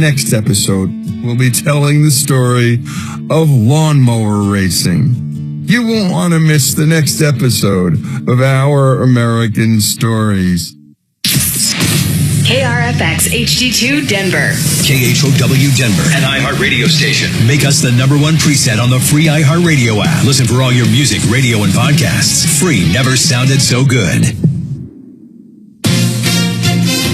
next episode, we'll be telling the story of lawnmower racing. You won't want to miss the next episode of Our American Stories. KRFX HD2 Denver. KHOW Denver. An iHeartRadio station. Make us the number one preset on the free iHeartRadio app. Listen for all your music, radio, and podcasts. Free never sounded so good.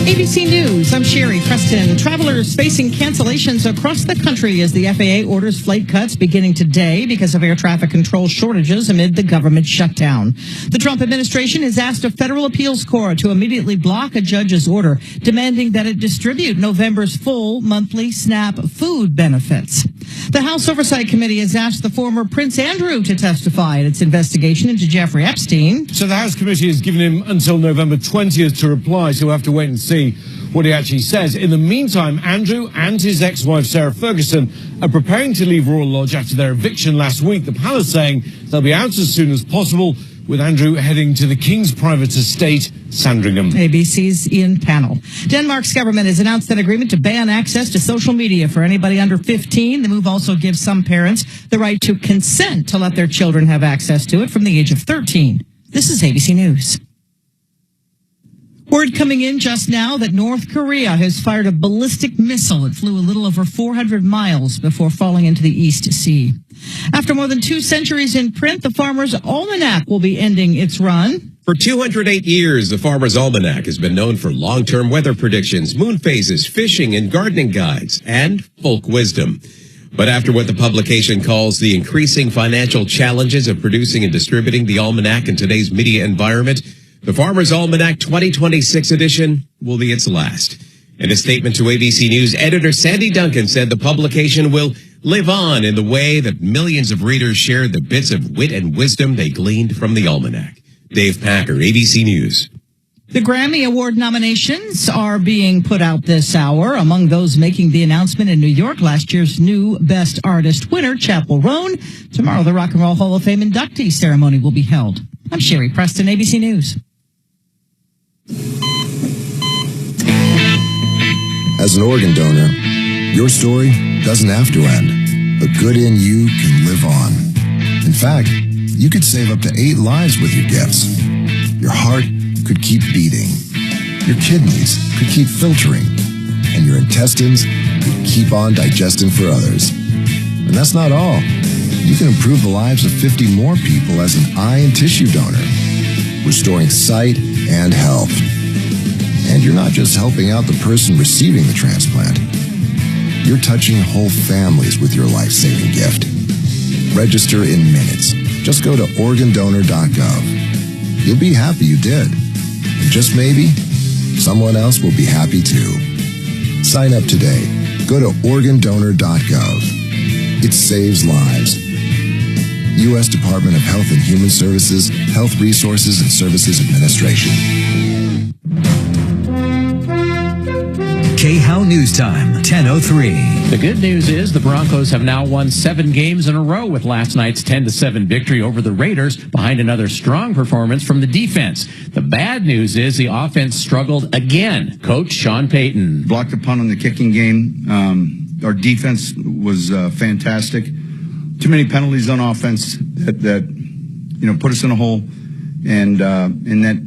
ABC News, I'm Sherry Preston. Travelers facing cancellations across the country as the FAA orders flight cuts beginning today because of air traffic control shortages amid the government shutdown. The Trump administration has asked a federal appeals court to immediately block a judge's order demanding that it distribute November's full monthly SNAP food benefits. The House Oversight Committee has asked the former Prince Andrew to testify in its investigation into Jeffrey Epstein. So the House Committee has given him until November 20th to reply, so we'll have to wait and see what he actually says. In the meantime, Andrew and his ex-wife Sarah Ferguson are preparing to leave Royal Lodge after their eviction last week. The palace saying they'll be out as soon as possible, with Andrew heading to the King's private estate, Sandringham. ABC's Ian Panel. Denmark's government has announced an agreement to ban access to social media for anybody under 15. The move also gives some parents the right to consent to let their children have access to it from the age of 13. This is ABC News. Word coming in just now that North Korea has fired a ballistic missile. It flew a little over 400 miles before falling into the East Sea. After more than 2 centuries in print, the Farmer's Almanac will be ending its run. For 208 years, the Farmer's Almanac has been known for long-term weather predictions, moon phases, fishing and gardening guides, and folk wisdom. But after what the publication calls the increasing financial challenges of producing and distributing the almanac in today's media environment, the Farmer's Almanac 2026 edition will be its last. In a statement to ABC News, editor Sandy Duncan said the publication will live on in the way that millions of readers shared the bits of wit and wisdom they gleaned from the almanac. Dave Packer, ABC News. The Grammy Award nominations are being put out this hour. Among those making the announcement in New York, last year's new Best Artist winner, Chappell Roan. Tomorrow, the Rock and Roll Hall of Fame inductee ceremony will be held. I'm Sherry Preston, ABC News. As an organ donor, your story doesn't have to end. The good in you can live on. In fact, you could save up to 8 lives with your gifts. Your heart could keep beating. Your kidneys could keep filtering. And your intestines could keep on digesting for others. And that's not all. You can improve the lives of 50 more people as an eye and tissue donor, restoring sight and health. And you're not just helping out the person receiving the transplant. You're touching whole families with your life-saving gift. Register in minutes. Just go to organdonor.gov. You'll be happy you did. And just maybe, someone else will be happy too. Sign up today. Go to organdonor.gov. It saves lives. U.S. Department of Health and Human Services, Health Resources and Services Administration. KHOW News Time, 10:03. The good news is the Broncos have now won 7 games in a row with last night's 10-7 victory over the Raiders behind another strong performance from the defense. The bad news is the offense struggled again. Coach Sean Payton blocked a punt on the kicking game. Our defense was fantastic. Too many penalties on offense that put us in a hole, and that.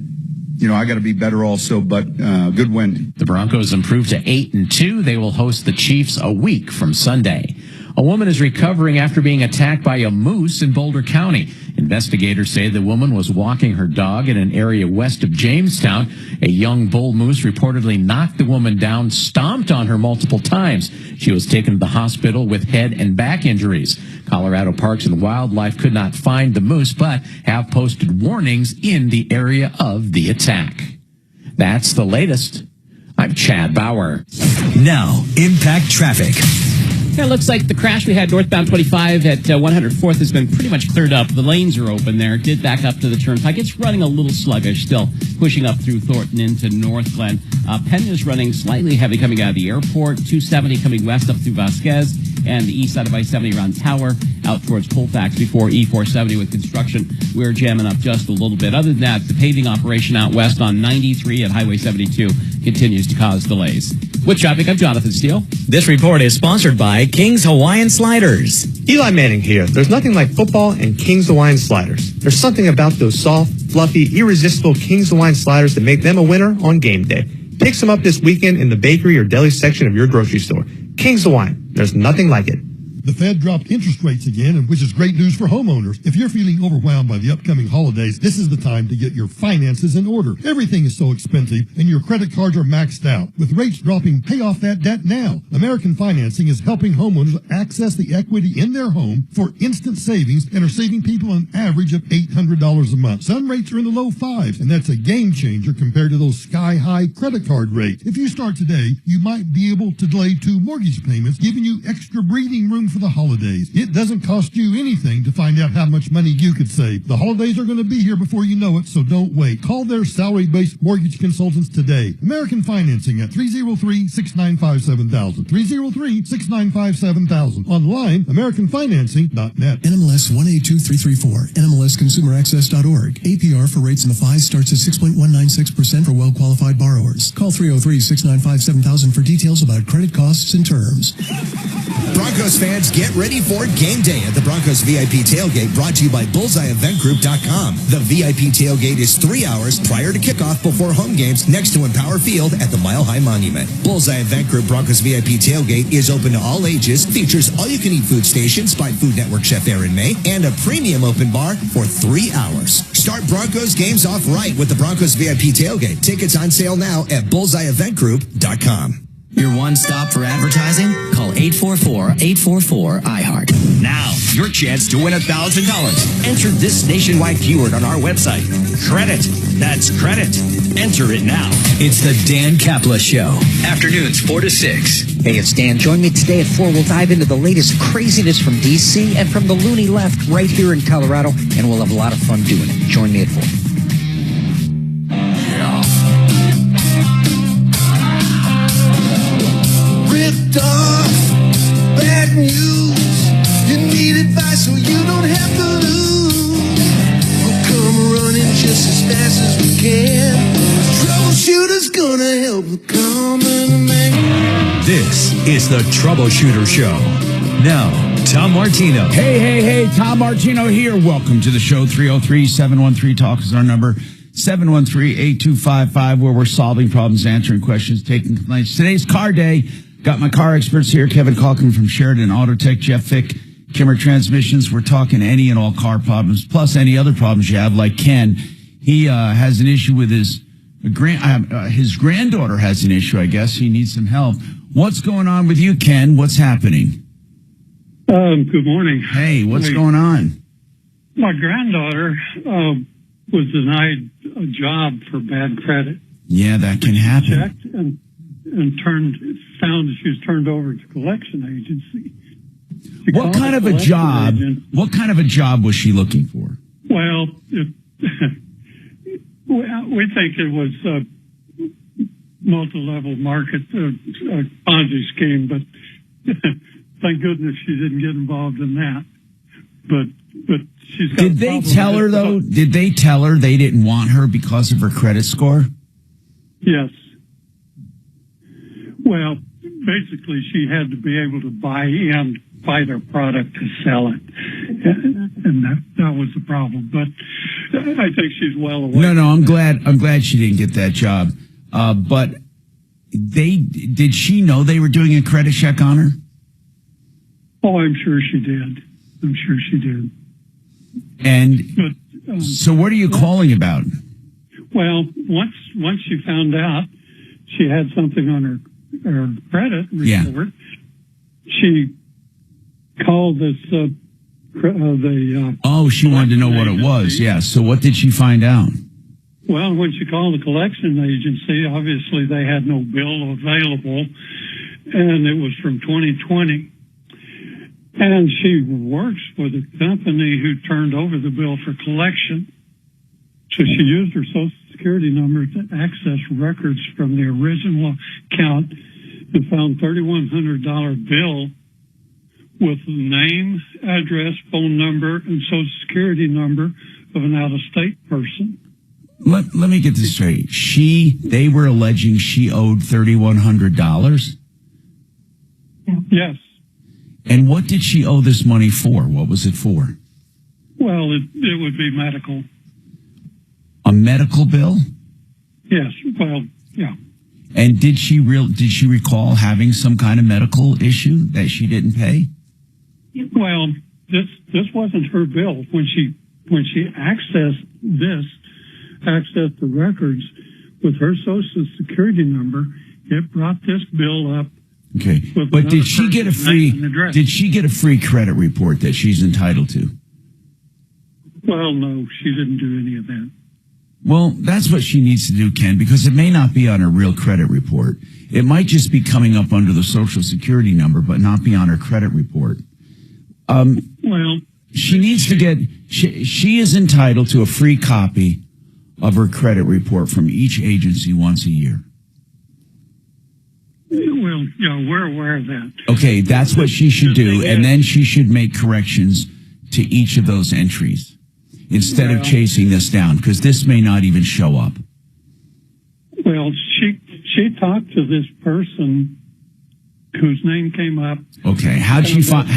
I got to be better also, but good win. The Broncos improved to 8-2. They will host the Chiefs a week from Sunday. A woman is recovering after being attacked by a moose in Boulder County. Investigators say the woman was walking her dog in an area west of Jamestown. A young bull moose reportedly knocked the woman down, stomped on her multiple times. She was taken to the hospital with head and back injuries. Colorado Parks and Wildlife could not find the moose, but have posted warnings in the area of the attack. That's the latest. I'm Chad Bauer. Now, impact traffic. It looks like the crash we had northbound 25 at 104th has been pretty much cleared up. The lanes are open there. It did back up to the turnpike. It's running a little sluggish still, pushing up through Thornton into North Glen. Penn is running slightly heavy coming out of the airport. 270 coming west up through Vasquez, and the east side of I-70 around Tower out towards Colfax before E470 with construction. We're jamming up just a little bit. Other than that, the paving operation out west on 93 at Highway 72 continues to cause delays. With traffic, I'm Jonathan Steele. This report is sponsored by King's Hawaiian Sliders. Eli Manning here. There's nothing like football and King's Hawaiian Sliders. There's something about those soft, fluffy, irresistible King's Hawaiian Sliders that make them a winner on game day. Pick some up this weekend in the bakery or deli section of your grocery store. King's Hawaiian. There's nothing like it. The Fed dropped interest rates again, which is great news for homeowners. If you're feeling overwhelmed by the upcoming holidays, this is the time to get your finances in order. Everything is so expensive, and your credit cards are maxed out. With rates dropping, pay off that debt now. American Financing is helping homeowners access the equity in their home for instant savings and are saving people an average of $800 a month. Some rates are in the low fives, and that's a game changer compared to those sky-high credit card rates. If you start today, you might be able to delay 2 mortgage payments, giving you extra breathing room for the holidays. It doesn't cost you anything to find out how much money you could save. The holidays are going to be here before you know it, so don't wait. Call their salary-based mortgage consultants today. American Financing at 303-695-7000. 303-695-7000. Online, AmericanFinancing.net. NMLS 182334. NMLSConsumerAccess.org. APR for rates in the 5s starts at 6.196% for well-qualified borrowers. Call 303-695-7000 for details about credit costs and terms. Broncos fans, get ready for game day at the Broncos VIP Tailgate, brought to you by BullseyeEventGroup.com. The VIP Tailgate is 3 hours prior to kickoff before home games next to Empower Field at the Mile High Monument. Bullseye Event Group Broncos VIP Tailgate is open to all ages, features all-you-can-eat food stations by Food Network chef Aaron May, and a premium open bar for 3 hours. Start Broncos games off right with the Broncos VIP Tailgate. Tickets on sale now at BullseyeEventGroup.com. Your one stop for advertising? Call 844-844-iHeart. Now, your chance to win $1,000. Enter this nationwide keyword on our website. Credit. That's credit. Enter it now. It's the Dan Kapla Show. Afternoons 4 to 6. Hey, it's Dan. Join me today at 4. We'll dive into the latest craziness from D.C. and from the loony left right here in Colorado, and we'll have a lot of fun doing it. Join me at 4. Ripped off, bad news. You need advice so you don't have to lose. We'll come running just as fast as we can. Troubleshooter's gonna help the common man. This is the Troubleshooter Show. Now, Tom Martino. Hey, Tom Martino here. Welcome to the show. 303-713-TALK is our number. 713-8255, where we're solving problems, answering questions, taking complaints. Today's car day. Got my car experts here. Kevin Calkin from Sheridan Auto Tech, Jeff Fick, Kimmer Transmissions. We're talking any and all car problems, plus any other problems you have, like Ken. He has an issue with his granddaughter has an issue, I guess. He needs some help. What's going on with you, Ken? What's happening? Good morning. Hey, what's going on? My granddaughter was denied a job for bad credit. Yeah, that can happen. Checked and found she was turned over to collection agency. What kind of a job? What kind of a job was she looking for? Well, we think it was a multi-level market Ponzi scheme, but thank goodness she didn't get involved in that. But she's got. Did they tell her though? Did they tell her they didn't want her because of her credit score? Yes. Well, basically, she had to be able to buy their product to sell it, and that was the problem. But I think she's well aware. No, I'm glad she didn't get that job. But did she know they were doing a credit check on her? Oh, I'm sure she did. And so, what are you calling about? Well, once she found out she had something on her credit report, she called this she wanted to know what it was. Yeah. So what did she find out? Well, when she called the collection agency, obviously they had no bill available, and it was from 2020. And she works for the company who turned over the bill for collection. So she used her Social Security number to access records from the original account and found $3,100 bill with the name, address, phone number, and Social Security number of an out-of-state person. Let me get this straight. They were alleging she owed $3,100. Yes. And what did she owe this money for? What was it for? Well, it would be medical. A medical bill? Yes. Well, yeah. And did she recall having some kind of medical issue that she didn't pay? Well, this wasn't her bill. When she accessed the records with her Social Security number, it brought this bill up. Okay. But did she get a free credit report that she's entitled to? Well, no, she didn't do any of that. Well, that's what she needs to do, Ken, because it may not be on her real credit report. It might just be coming up under the Social Security number, but not be on her credit report. Well, she needs to get, she is entitled to a free copy of her credit report from each agency once a year. Well, yeah, we're aware of that. Okay, that's what she should do, and then she should make corrections to each of those entries instead of chasing this down, because this may not even show up. Well, she talked to this person whose name came up. Okay, how'd she talk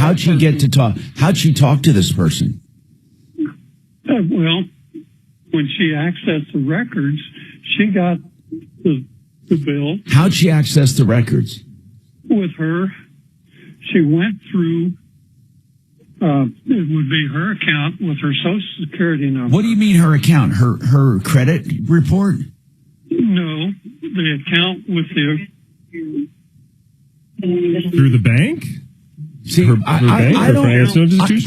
to this person? Well, when she accessed the records, she got the bill. How'd she access the records? With her, she went through, it would be her account with her Social Security number. What do you mean her account? Her credit report? No, the account with the... Through the bank? See,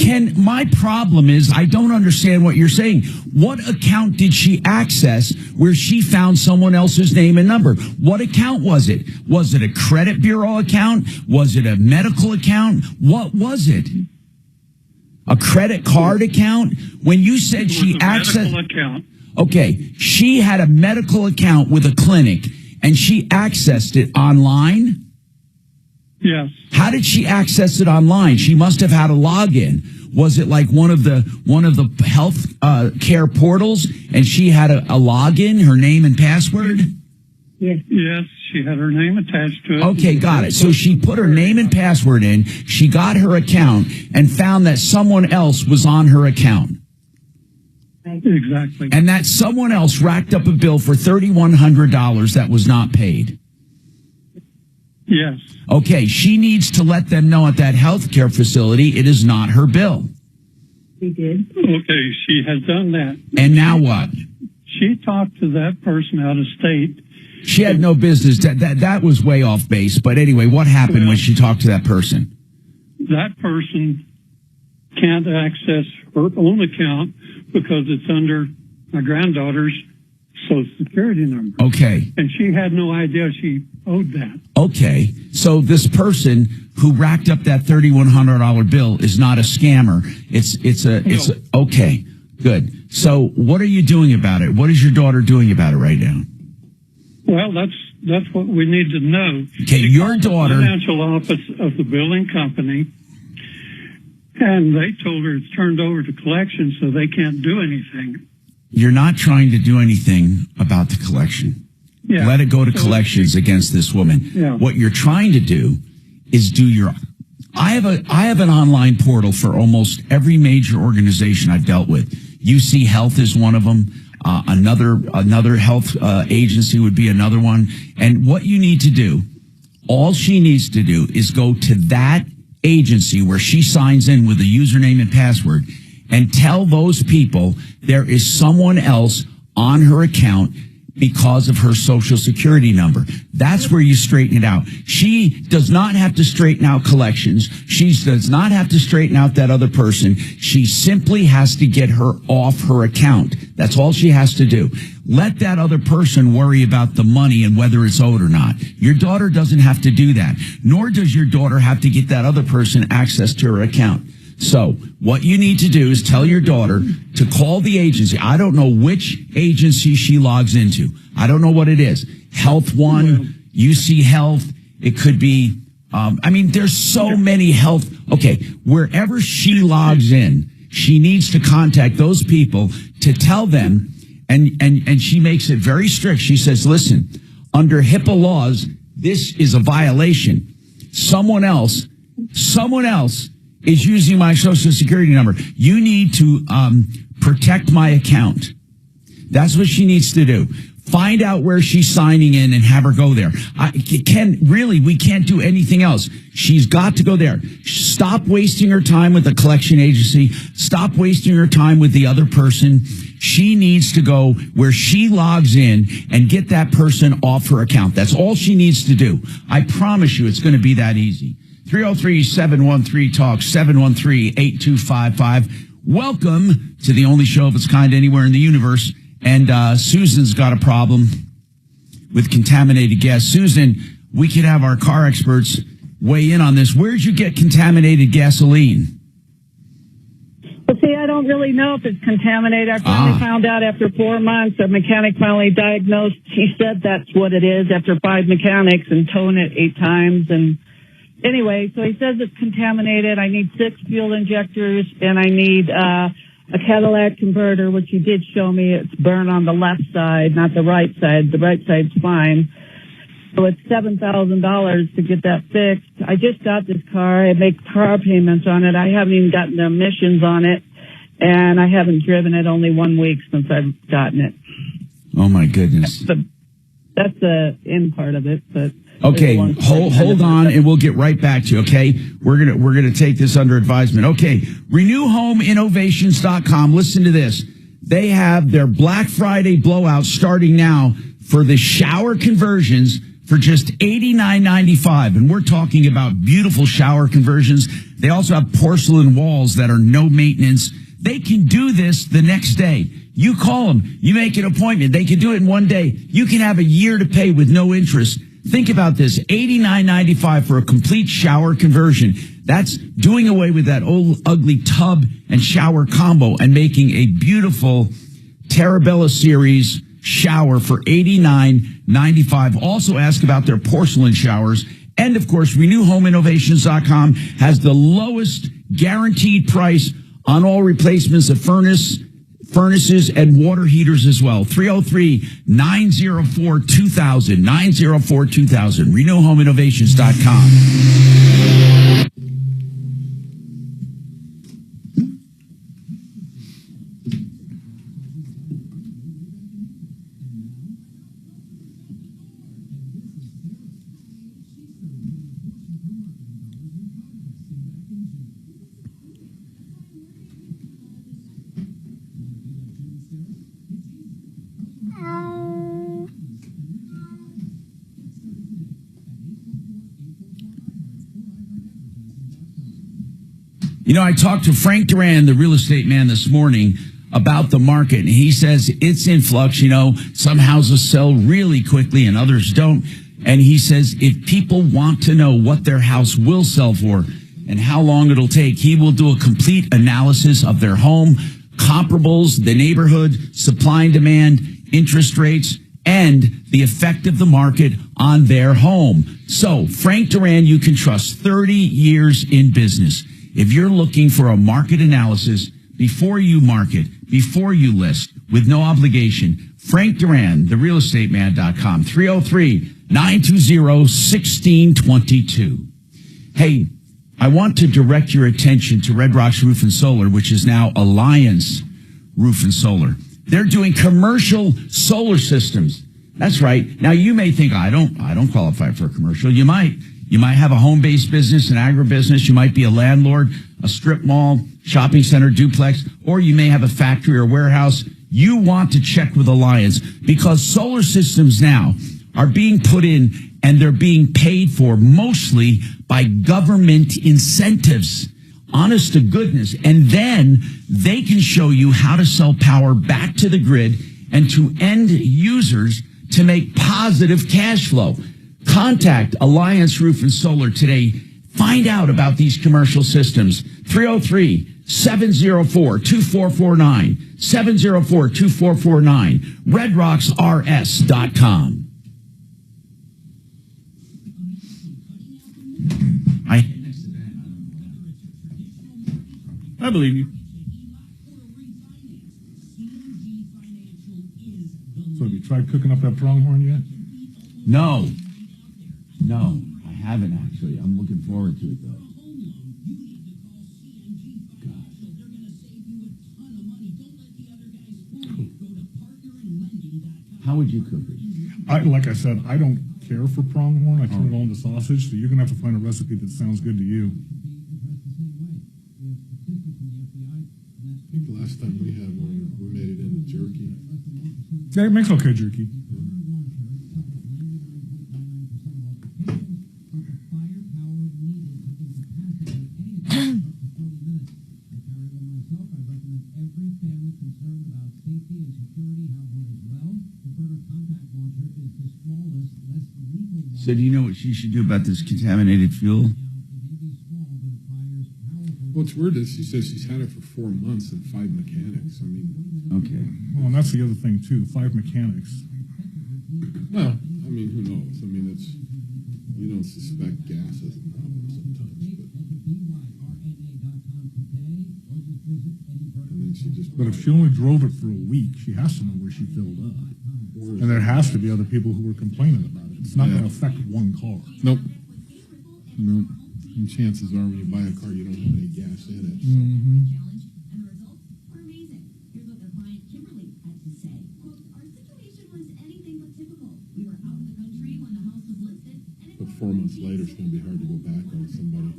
Ken, my problem is I don't understand what you're saying. What account did she access where she found someone else's name and number? What account was it? Was it a credit bureau account? Was it a medical account? What was it? A credit card account? When you said she accessed... medical account. Okay, she had a medical account with a clinic and she accessed it online? Yes. How did she access it online? She must have had a login. Was it like one of the health care portals, and she had a login, her name and password? Yes, she had her name attached to it. Okay, got it. So she put her name and password in. She got her account and found that someone else was on her account. Exactly. And that someone else racked up a bill for $3,100 that was not paid. Yes. Okay, she needs to let them know at that health care facility it is not her bill. She did. Okay, she has done that. And now what? She talked to that person out of state. She had no business. That was way off base. But anyway, what happened when she talked to that person? That person can't access her own account because it's under my granddaughter's Social Security number. Okay. And she had no idea she owed that. Okay. So this person who racked up that $3,100 bill is not a scammer. Okay. Good. So what are you doing about it? What is your daughter doing about it right now? Well, that's what we need to know. Okay, your daughter... The financial office of the billing company, and they told her it's turned over to collections, so they can't do anything. You're not trying to do anything about the collection. Yeah. Let it go to collections against this woman. Yeah. What you're trying to do is do your... I have an online portal for almost every major organization I've dealt with. UC Health is one of them. Another health agency would be another one. And what you need to do, all she needs to do is go to that agency where she signs in with a username and password and tell those people there is someone else on her account because of her Social Security number. That's where you straighten it out. She does not have to straighten out collections. She does not have to straighten out that other person. She simply has to get her off her account. That's all she has to do. Let that other person worry about the money and whether it's owed or not. Your daughter doesn't have to do that, nor does your daughter have to get that other person access to her account. So what you need to do is tell your daughter to call the agency. I don't know which agency she logs into. I don't know what it is. Health One, UC Health. It could be, there's so many health. Okay, wherever she logs in, she needs to contact those people to tell them And she makes it very strict. She says, listen, under HIPAA laws, this is a violation. Someone else is using my social security number. You need to protect my account. That's what she needs to do. Find out where she's signing in and have her go there. We can't do anything else. She's got to go there. Stop wasting her time with the collection agency. Stop wasting her time with the other person. She needs to go where she logs in and get that person off her account. That's all she needs to do. I promise you it's going to be that easy. 303-713-TALK, 713-8255. Welcome to the only show of its kind anywhere in the universe. And Susan's got a problem with contaminated gas. Susan, we could have our car experts weigh in on this. Where'd you get contaminated gasoline? Well, see, I don't really know if it's contaminated. I finally found out after 4 months. A mechanic finally diagnosed. He said that's what it is after 5 mechanics and towing it 8 times. And anyway, so he says it's contaminated. I need 6 fuel injectors, and I need a Cadillac converter, which you did show me. It's burned on the left side, not the right side. The right side's fine. So it's $7,000 to get that fixed. I just got this car. I make car payments on it. I haven't even gotten the emissions on it, and I haven't driven it only 1 week since I've gotten it. Oh my goodness. That's the end part of it, but okay, hold on, and we'll get right back to you, okay? We're gonna take this under advisement. Okay, RenewHomeInnovations.com. Listen to this. They have their Black Friday blowout starting now for the shower conversions for just $89.95. And we're talking about beautiful shower conversions. They also have porcelain walls that are no maintenance. They can do this the next day. You call them, you make an appointment. They can do it in 1 day. You can have a year to pay with no interest. Think about this, $89.95 for a complete shower conversion. That's doing away with that old ugly tub and shower combo and making a beautiful Terabella series shower for $89.95. Also ask about their porcelain showers. And of course, RenewHomeInnovations.com has the lowest guaranteed price on all replacements of furnaces and water heaters as well. 303-904-2000, 904-2000, RenewHomeInnovations.com. You know, I talked to Frank Duran, the real estate man, this morning about the market, and he says it's in flux. You know, some houses sell really quickly and others don't. And he says if people want to know what their house will sell for and how long it'll take, he will do a complete analysis of their home, comparables, the neighborhood, supply and demand, interest rates, and the effect of the market on their home. So, Frank Duran, you can trust, 30 years in business. If you're looking for a market analysis before you market, before you list, with no obligation, Frank Duran, therealestateman.com, 303-920-1622. Hey, I want to direct your attention to Red Rocks Roof and Solar, which is now Alliance Roof and Solar. They're doing commercial solar systems. That's right. Now you may think, I don't qualify for a commercial. You might have a home-based business, an agribusiness. You might be a landlord, a strip mall, shopping center, duplex, or you may have a factory or warehouse. You want to check with Alliance because solar systems now are being put in and they're being paid for mostly by government incentives. Honest to goodness. And then they can show you how to sell power back to the grid and to end users to make positive cash flow. Contact Alliance Roof and Solar today. Find out about these commercial systems. 303-704-2449. 704-2449. RedRocksRS.com. I believe you. tried cooking up that pronghorn yet? No, I haven't actually. I'm looking forward to it though. How would you cook it? Like I said, I don't care for pronghorn. I turn it all into sausage, so you're going to have to find a recipe that sounds good to you. I think the last time we had one, we made it into jerky. Yeah, it makes okay jerky. So do you know what she should do about this contaminated fuel? What's weird is she says she's had it for 4 months and 5 mechanics. I mean, okay. Well, and that's the other thing too. 5 mechanics. Well, I mean, who knows? I mean, it's you don't suspect gas as a problem sometimes, but if she only drove it for a week, she has to know where she filled up, and there has to be other people who are complaining about it. It's not going to affect one car. Nope. And chances are, when you buy a car, you don't have any gas in it. So. But 4 months later, it's going to be hard to go back on somebody.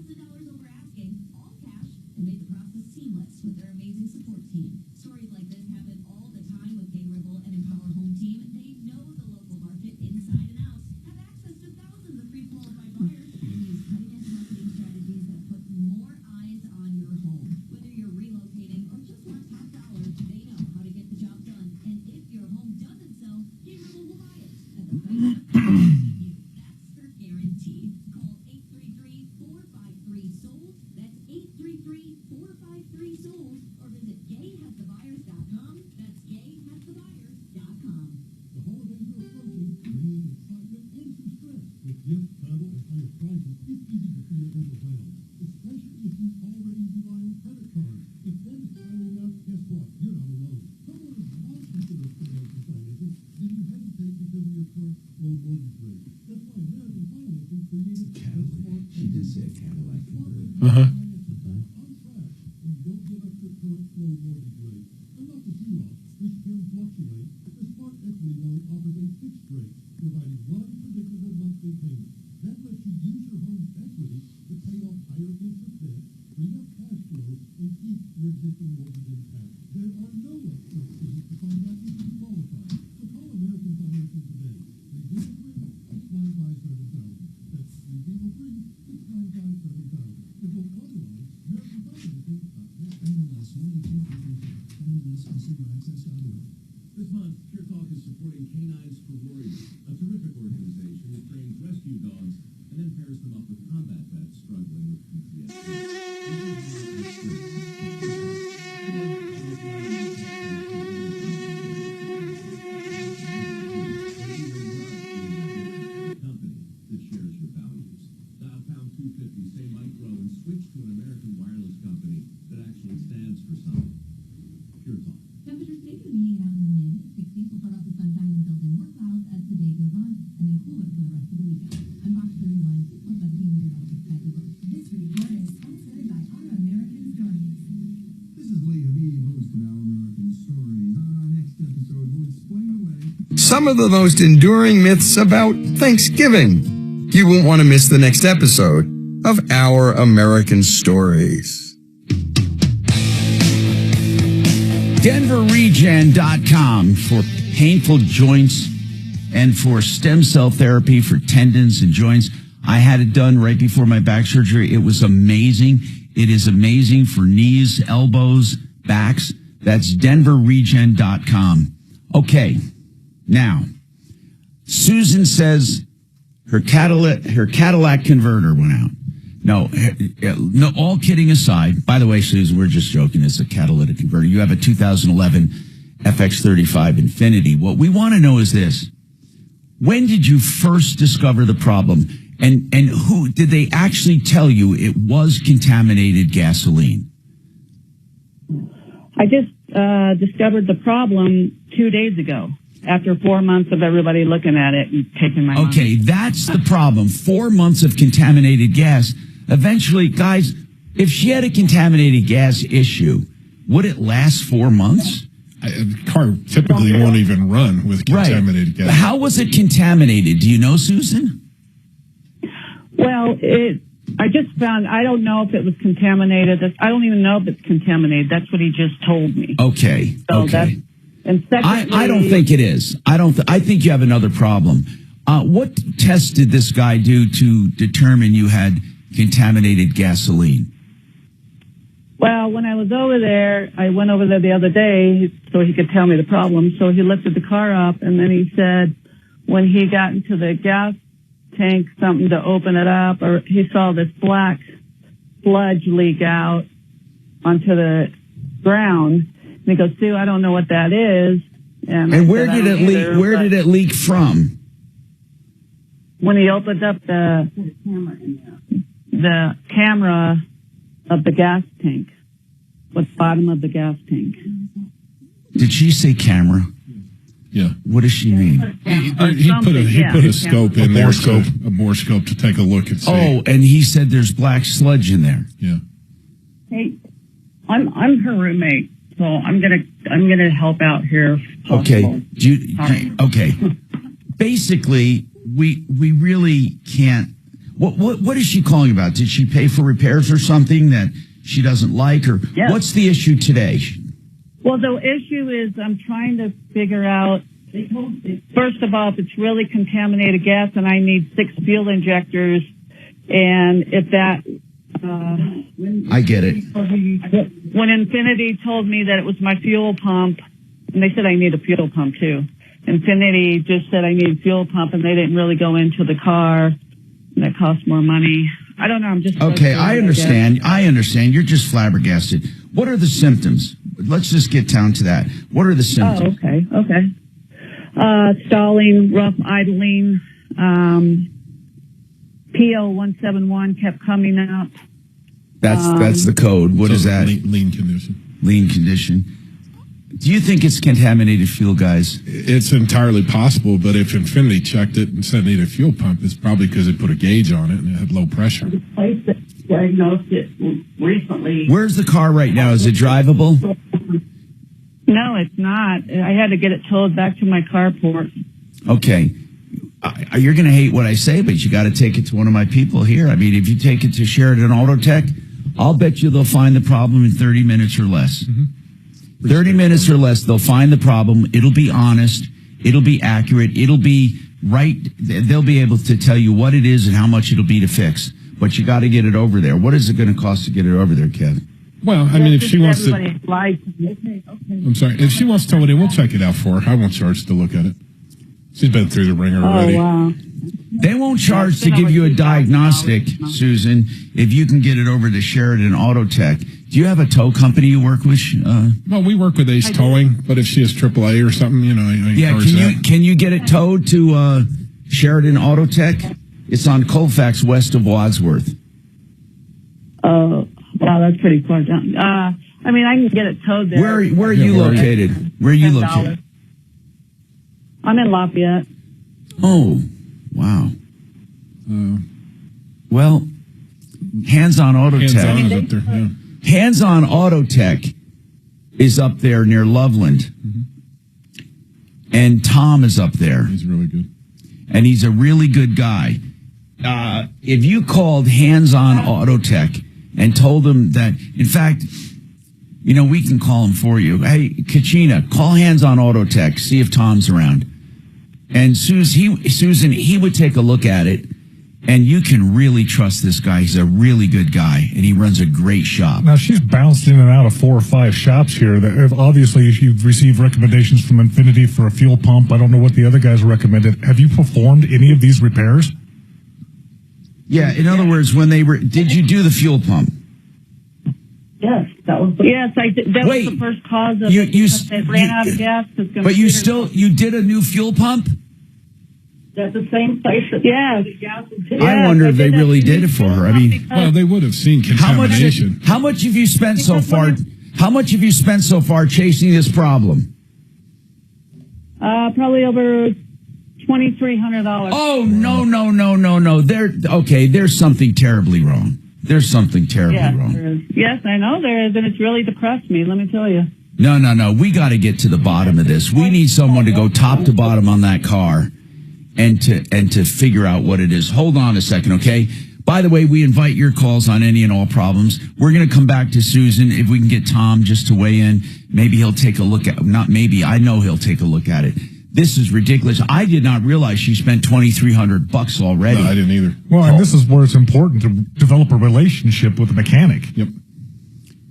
She did say a Cadillac converter. Uh-huh. This month, Pure Talk is supporting Canines for Warriors, a terrific organization that trains rescue dogs and then pairs them up with combat vets struggling with company that shares your values. Dial pound 250, say micro, and switch to an American wireless company that actually stands for something. Pure Talk. Temperatures today could be hanging out in the mid-60s. We'll start off with sunshine and build in more clouds as the day goes on, and then cooler for the rest of the weekend. I'm Fox 31, 617 meteorologist Patty Bush. This report is sponsored by Our American Stories. This is Lee Habib, host of Our American Stories. On our next episode, we'll explain away some of the most enduring myths about Thanksgiving. You won't want to miss the next episode of Our American Stories. DenverRegen.com for painful joints and for stem cell therapy for tendons and joints. I had it done right before my back surgery. It was amazing. It is amazing for knees, elbows, backs. That's DenverRegen.com. Okay, now, Susan says her Cadillac converter went out. No, all kidding aside. By the way, Susan, we're just joking. It's a catalytic converter. You have a 2011 FX35 Infinity. What we want to know is this. When did you first discover the problem? And who did they actually tell you it was contaminated gasoline? I just discovered the problem 2 days ago. after 4 months of everybody looking at it and taking my money. Okay, that's the problem. 4 months of contaminated gas. Eventually, guys, if she had a contaminated gas issue, would it last 4 months? A car typically won't even run with contaminated gas. How was it contaminated? Do you know, Susan? Well, I just found, I don't know if it was contaminated. I don't even know if it's contaminated. That's what he just told me. Okay. So okay. And secondly, I don't think it is. I think you have another problem. What test did this guy do to determine you had contaminated gasoline? Well, when I was over there, I went over there the other day so he could tell me the problem. So he lifted the car up, and then he said when he got into the gas tank, something to open it up, or he saw this black sludge leak out onto the ground. And he goes, Sue, I don't know what that is. And where did it leak? Where did it leak from? When he opened up the camera of the gas tank, the bottom of the gas tank. Did she say camera? Yeah. What does she mean? He put a scope in there, a bore scope to take a look and see. Oh, and he said there's black sludge in there. Yeah. Hey, I'm her roommate, so I'm gonna help out here. Okay. Okay. Basically, we really can't. What is she calling about? Did she pay for repairs or something that she doesn't like, or what's the issue today? Well, the issue is I'm trying to figure out, first of all, if it's really contaminated gas and I need 6 fuel injectors, and if that... I get it. When Infinity told me that it was my fuel pump, and they said I need a fuel pump too. Infinity just said I need a fuel pump, and they didn't really go into the car, and that costs more money. I don't know, I'm just... Okay, I understand. I understand. You're just flabbergasted. What are the symptoms? Let's just get down to that. What are the symptoms? Oh, okay. Stalling, rough idling, PO171 kept coming up. That's the code. What is that? Lean condition. Lean condition. Do you think it's contaminated fuel, guys? It's entirely possible, but if Infinity checked it and said it needed a fuel pump, it's probably because it put a gauge on it and it had low pressure. The place that diagnosed it recently. Where's the car right now? Is it drivable? No, it's not. I had to get it towed back to my carport. Okay. You're going to hate what I say, but you got to take it to one of my people here. I mean, if you take it to Sheridan Auto Tech, I'll bet you they'll find the problem in 30 minutes or less. Mm-hmm. 30 minutes or less, they'll find the problem. It'll be honest. It'll be accurate. It'll be right. They'll be able to tell you what it is and how much it'll be to fix. But you got to get it over there. What is it going to cost to get it over there, Kevin? Well, I mean, if she wants to... Okay. I'm sorry. If she wants to tow it in, we'll check it out for her. I won't charge to look at it. She's been through the ringer already. Oh, wow. They won't charge to give you a diagnostic, Susan, if you can get it over to Sheridan Auto Tech. Do you have a tow company you work with? Well, we work with Ace Towing, but if she has AAA or something, I encourage that. Can you get it towed to Sheridan Auto Tech? It's on Colfax, west of Wadsworth. Oh, wow, that's pretty far down. I mean, I can get it towed there. Where are you located? Where are you located? I'm in Lafayette. Oh, wow. Well, Hands-On Auto Tech. Hands-On is up there, yeah. Hands-On Auto Tech is up there near Loveland. Mm-hmm. And Tom is up there. He's really good. And he's a really good guy. If you called Hands-On Auto Tech and told them that, in fact, we can call him for you. Hey, Kachina, call Hands-On Auto Tech, see if Tom's around. And Susan, he would take a look at it, and you can really trust this guy. He's a really good guy, and he runs a great shop. Now, she's bounced in and out of 4 or 5 shops here. That obviously, you've received recommendations from Infinity for a fuel pump. I don't know what the other guys recommended. Have you performed any of these repairs? Yeah, in other words, did you do the fuel pump? Yes, that was. Yes, I did. That was the first cause of it. They ran out of gas. But you did a new fuel pump? At the same place. Yes. I wonder if they really did it for her. I mean, well, they would have seen contamination. How much have you spent so far? How much have you spent so far chasing this problem? Probably over $2,300. Oh, no. There's something terribly wrong. There's something terribly wrong. There is. Yes, I know there is, and it's really depressed me, let me tell you. No. We got to get to the bottom of this. We need someone to go top to bottom on that car and to figure out what it is. Hold on a second, okay? By the way, we invite your calls on any and all problems. We're going to come back to Susan. If we can get Tom just to weigh in, maybe he'll take a look at, not maybe, I know he'll take a look at it. This is ridiculous. I did not realize she spent $2,300 already. No, I didn't either. Well, and this is where it's important to develop a relationship with a mechanic. Yep.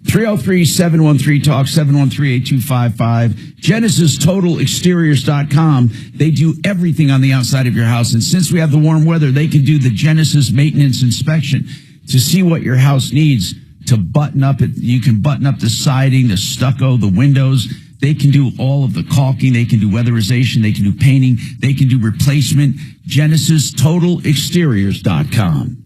303-713-TALK, 713-8255. GenesisTotalExteriors.com. They do everything on the outside of your house. And since we have the warm weather, they can do the Genesis maintenance inspection to see what your house needs to button up it. You can button up the siding, the stucco, the windows. They can do all of the caulking. They can do weatherization. They can do painting. They can do replacement. GenesisTotalExteriors.com.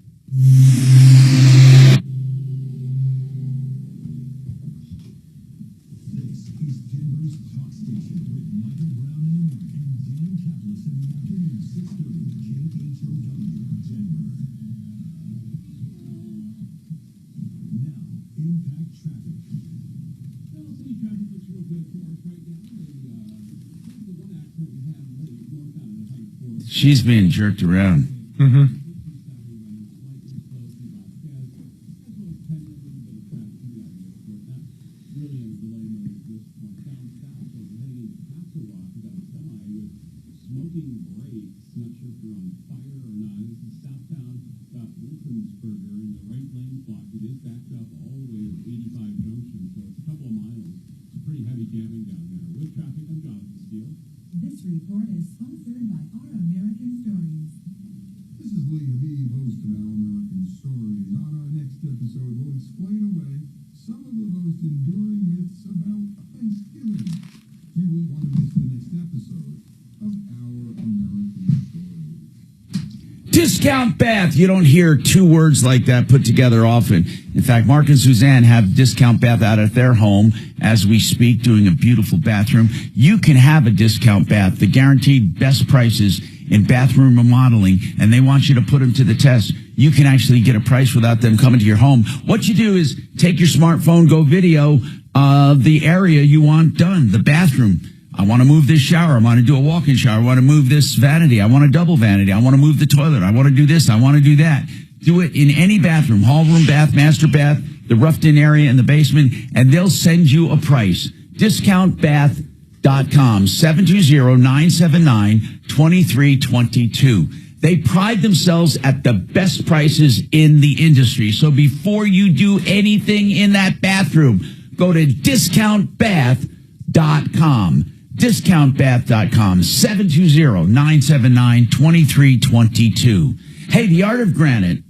She's being jerked around. Mm-hmm. This report is sponsored by Our American Stories. This is Lee Habib, host of Our American Stories. On our next episode, we'll explain away some of the most enduring myths about Thanksgiving. You won't want to miss the next episode of Our American Stories. Discount Bath. You don't hear two words like that put together often. In fact, Mark and Suzanne have Discount Bath out at their home as we speak, doing a beautiful bathroom. You can have a Discount Bath, the guaranteed best prices in bathroom remodeling, and they want you to put them to the test. You can actually get a price without them coming to your home. What you do is take your smartphone, go video the area you want done, the bathroom. I want to move this shower. I want to do a walk-in shower. I want to move this vanity. I want a double vanity. I want to move the toilet. I want to do this. I want to do that. Do it in any bathroom, hall room bath, master bath, the roughed-in area in the basement, and they'll send you a price. DiscountBath.com, 720-979-2322. They pride themselves at the best prices in the industry. So before you do anything in that bathroom, go to DiscountBath.com. DiscountBath.com, 720-979-2322. Hey, the Art of Granite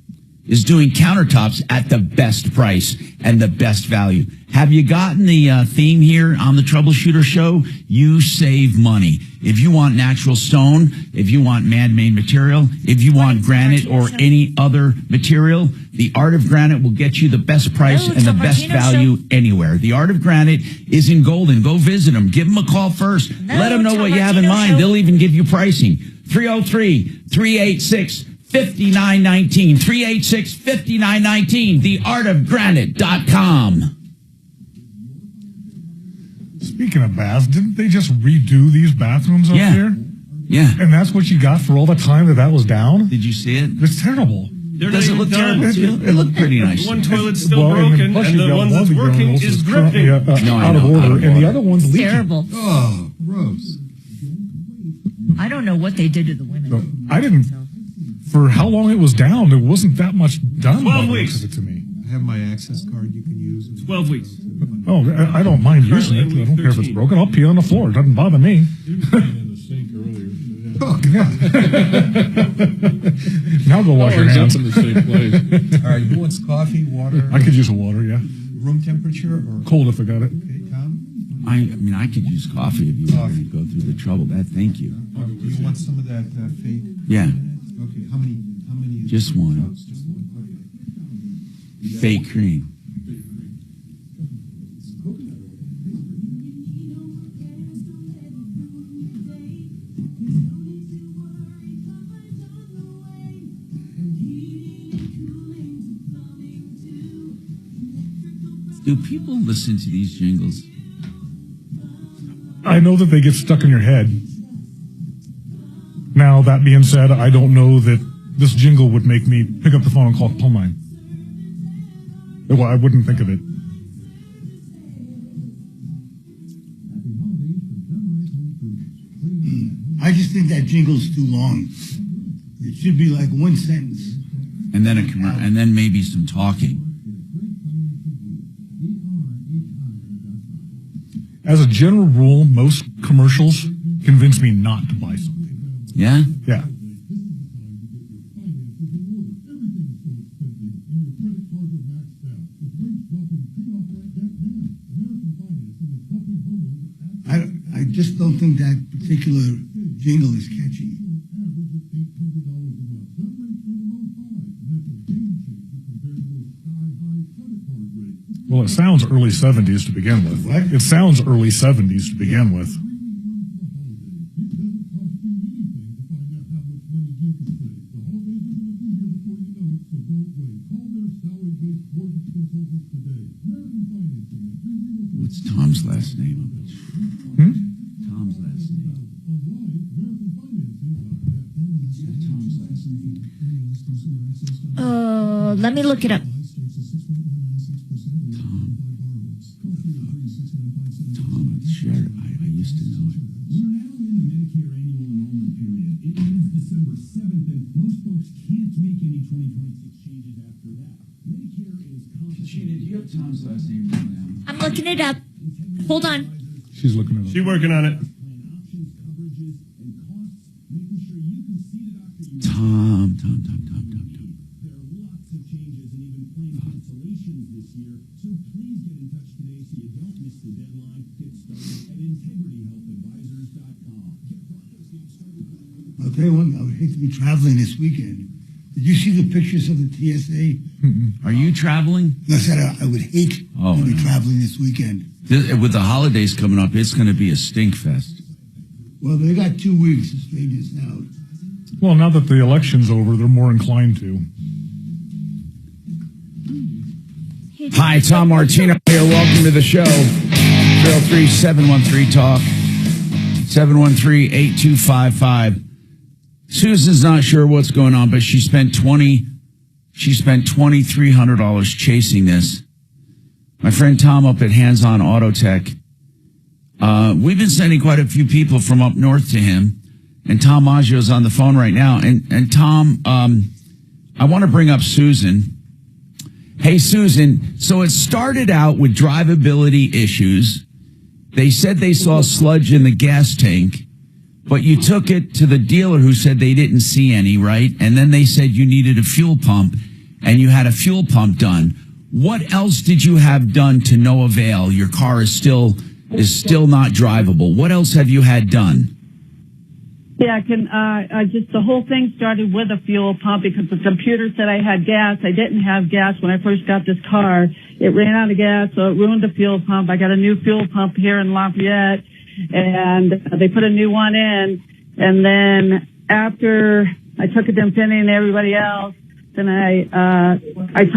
is doing countertops at the best price and the best value. Have you gotten the theme here on the Troubleshooter Show? You save money. If you want natural stone, if you want man-made material, if you want granite or any other material, the Art of Granite will get you the best price and the best value anywhere. The Art of Granite is in Golden. Go visit them. Give them a call first. Let them know what you have in mind. They'll even give you pricing. 303-386-5919. 386-5919. TheArtofGranite.com. Speaking of baths, didn't they just redo these bathrooms up there? Yeah. And that's what you got for all the time that was down? Did you see it? It's terrible. Does it look terrible? It looked pretty nice. One toilet's still broken, and the one that's working is dripping. Out of order, and the other one's leaking. Terrible. Oh, gross. I don't know what they did to the women. So, I didn't. For how long it was down, there wasn't that much done. 12 weeks. To me. I have my access card you can use. 12 weeks. Oh, I don't mind using it. I don't care if it's broken. I'll pee on the floor. It doesn't bother me. In the sink earlier. Oh, God. Now go wash your hands. In the same place. All right, who wants coffee, water? I could use a water, yeah. Room temperature or cold if I got it. Okay, Tom? I mean, I could use coffee if you want to go through the trouble. Thank you. Do you want some of that fake? Yeah. Okay, how many? Just one. Just one. Okay. Fake cream. Do people listen to these jingles? I know that they get stuck in your head. Now, that being said, I don't know that this jingle would make me pick up the phone and call Plumb Line. Well, I wouldn't think of it. I just think that jingle's too long. It should be like one sentence. And then and then maybe some talking. As a general rule, most commercials convince me not to buy something. Yeah? Yeah. I just don't think that particular jingle is catchy. Well, it sounds early 70s to begin with. What? It sounds early 70s to begin with. What's Tom's last name? Tom's last name. Tom's last name. Let me look it up. Tom, Sheriff. I used to know it. We're now in the Medicare annual enrollment period. It ends December 7th, and most folks can't make any 2026 changes after that. Medicare is Katrina, do you have Tom's last name right now? I'm looking it up. Hold on. She's looking at it. She's working on it. Tom. There are lots of changes and even planned cancellations this year, so please get in touch today so you don't miss the deadline. Get started at integrityhealthadvisors.com. I'll tell you one, I would hate to be traveling this weekend. Did you see the pictures of the TSA? Are you traveling? No, I said I would hate to be traveling this weekend. With the holidays coming up, it's going to be a stink fest. Well, they got 2 weeks to straighten this out. Well, now that the election's over, they're more inclined to. Hi, Tom Martino here. Welcome to the show. 303-713-TALK. 713-8255. Susan's not sure what's going on, but she spent $2,300 chasing this. My friend Tom up at Hands On Auto Tech. We've been sending quite a few people from up north to him. And Tom Mager is on the phone right now. And Tom, I want to bring up Susan. Hey, Susan. So it started out with drivability issues. They said they saw sludge in the gas tank, but you took it to the dealer who said they didn't see any, right? And then they said you needed a fuel pump, and you had a fuel pump done. What else did you have done to no avail? Your car is still not drivable. What else have you had done? Yeah, the whole thing started with a fuel pump because the computer said I had gas. I didn't have gas when I first got this car. It ran out of gas, so it ruined the fuel pump. I got a new fuel pump here in Lafayette, and they put a new one in. And then after I took it to Infinity and everybody else, then I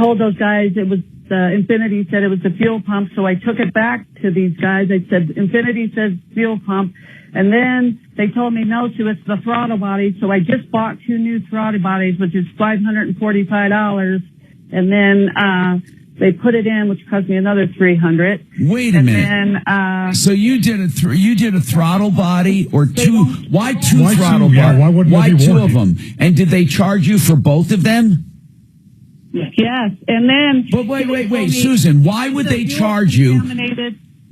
told those guys it was Infinity said it was the fuel pump, so I took it back to these guys. I said Infinity says fuel pump. And then they told me, no, Sue, it's the throttle body. So I just bought 2 new throttle bodies, which is $545. And then they put it in, which cost me another $300. Wait a minute. Then, so you did a throttle body or two? Why two throttle bodies? Yeah, why 2 of them? And did they charge you for both of them? Yes. And then. But wait, Susan, why would they charge you?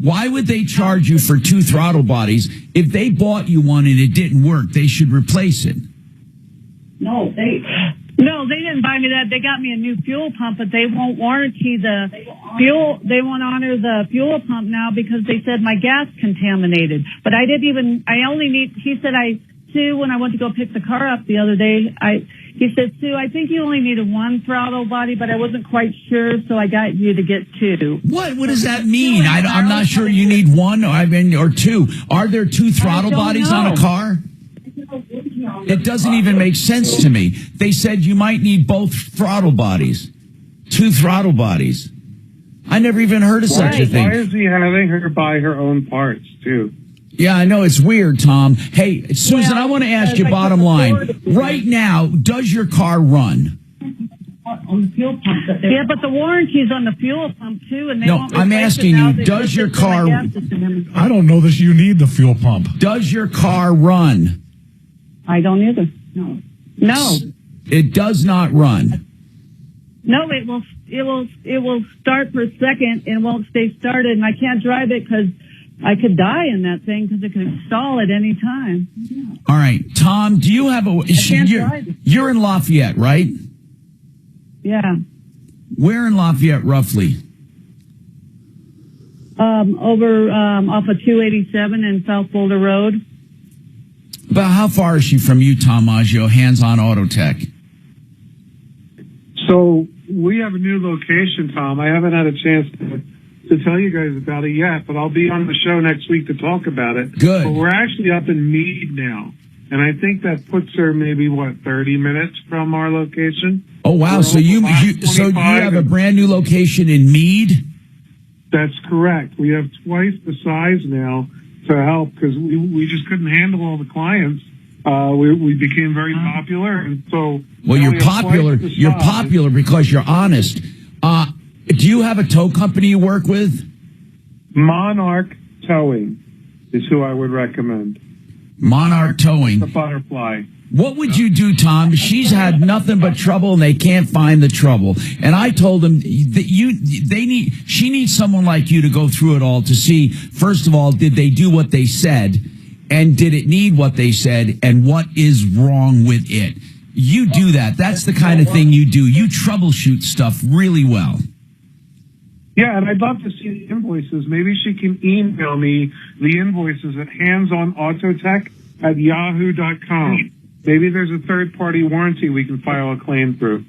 Why would they charge you for 2 throttle bodies? If they bought you one and it didn't work, they should replace it. No, they didn't buy me that. They got me a new fuel pump, but they won't warranty the fuel. They won't honor the fuel pump now because they said my gas contaminated. But Sue, when I went to go pick the car up the other day, he said, Sue, I think you only needed 1 throttle body, but I wasn't quite sure, so I got you to get 2. What does that mean? I'm not sure you need 1 or 2. Are there 2 throttle bodies on a car? It doesn't even make sense to me. They said you might need both throttle bodies. 2 throttle bodies. I never even heard of such a thing. Why is he having her buy her own parts, too? Yeah, I know. It's weird, Tom. Hey, Susan, I want to ask you bottom line. Right now, does your car run? On the fuel pump. Yeah, but the warranty's on the fuel pump, too. And they No, won't I'm replace asking it now. you, They does put your this in my car... gas system. I don't know that you need the fuel pump. Does your car run? I don't either. No. It does not run. No, it will start per second and won't stay started, and I can't drive it because I could die in that thing because it could stall at any time. All right. Tom, do you have a... You're in Lafayette, right? Yeah. Where in Lafayette, roughly? Over off of 287 and South Boulder Road. About how far is she from you, Tom Maggio, Hands-On Auto Tech? So we have a new location, Tom. I haven't had a chance to tell you guys about it yet, but I'll be on the show next week to talk about it. Good. But we're actually up in Meade now, and I think that puts her maybe, 30 minutes from our location? Oh, wow. So you have a brand new location in Meade? That's correct. We have twice the size now to help because we just couldn't handle all the clients. We became very popular, and so... Well, you're popular. You're popular because you're honest. Do you have a tow company you work with? Monarch Towing is who I would recommend. Monarch Towing. The Butterfly. What would you do, Tom? She's had nothing but trouble, and they can't find the trouble. And I told them that she needs someone like you to go through it all to see, first of all, did they do what they said, and did it need what they said, and what is wrong with it? You do that. That's the kind of thing you do. You troubleshoot stuff really well. Yeah, and I'd love to see the invoices. Maybe she can email me the invoices at handsonautotech@yahoo.com. Maybe there's a third-party warranty we can file a claim through.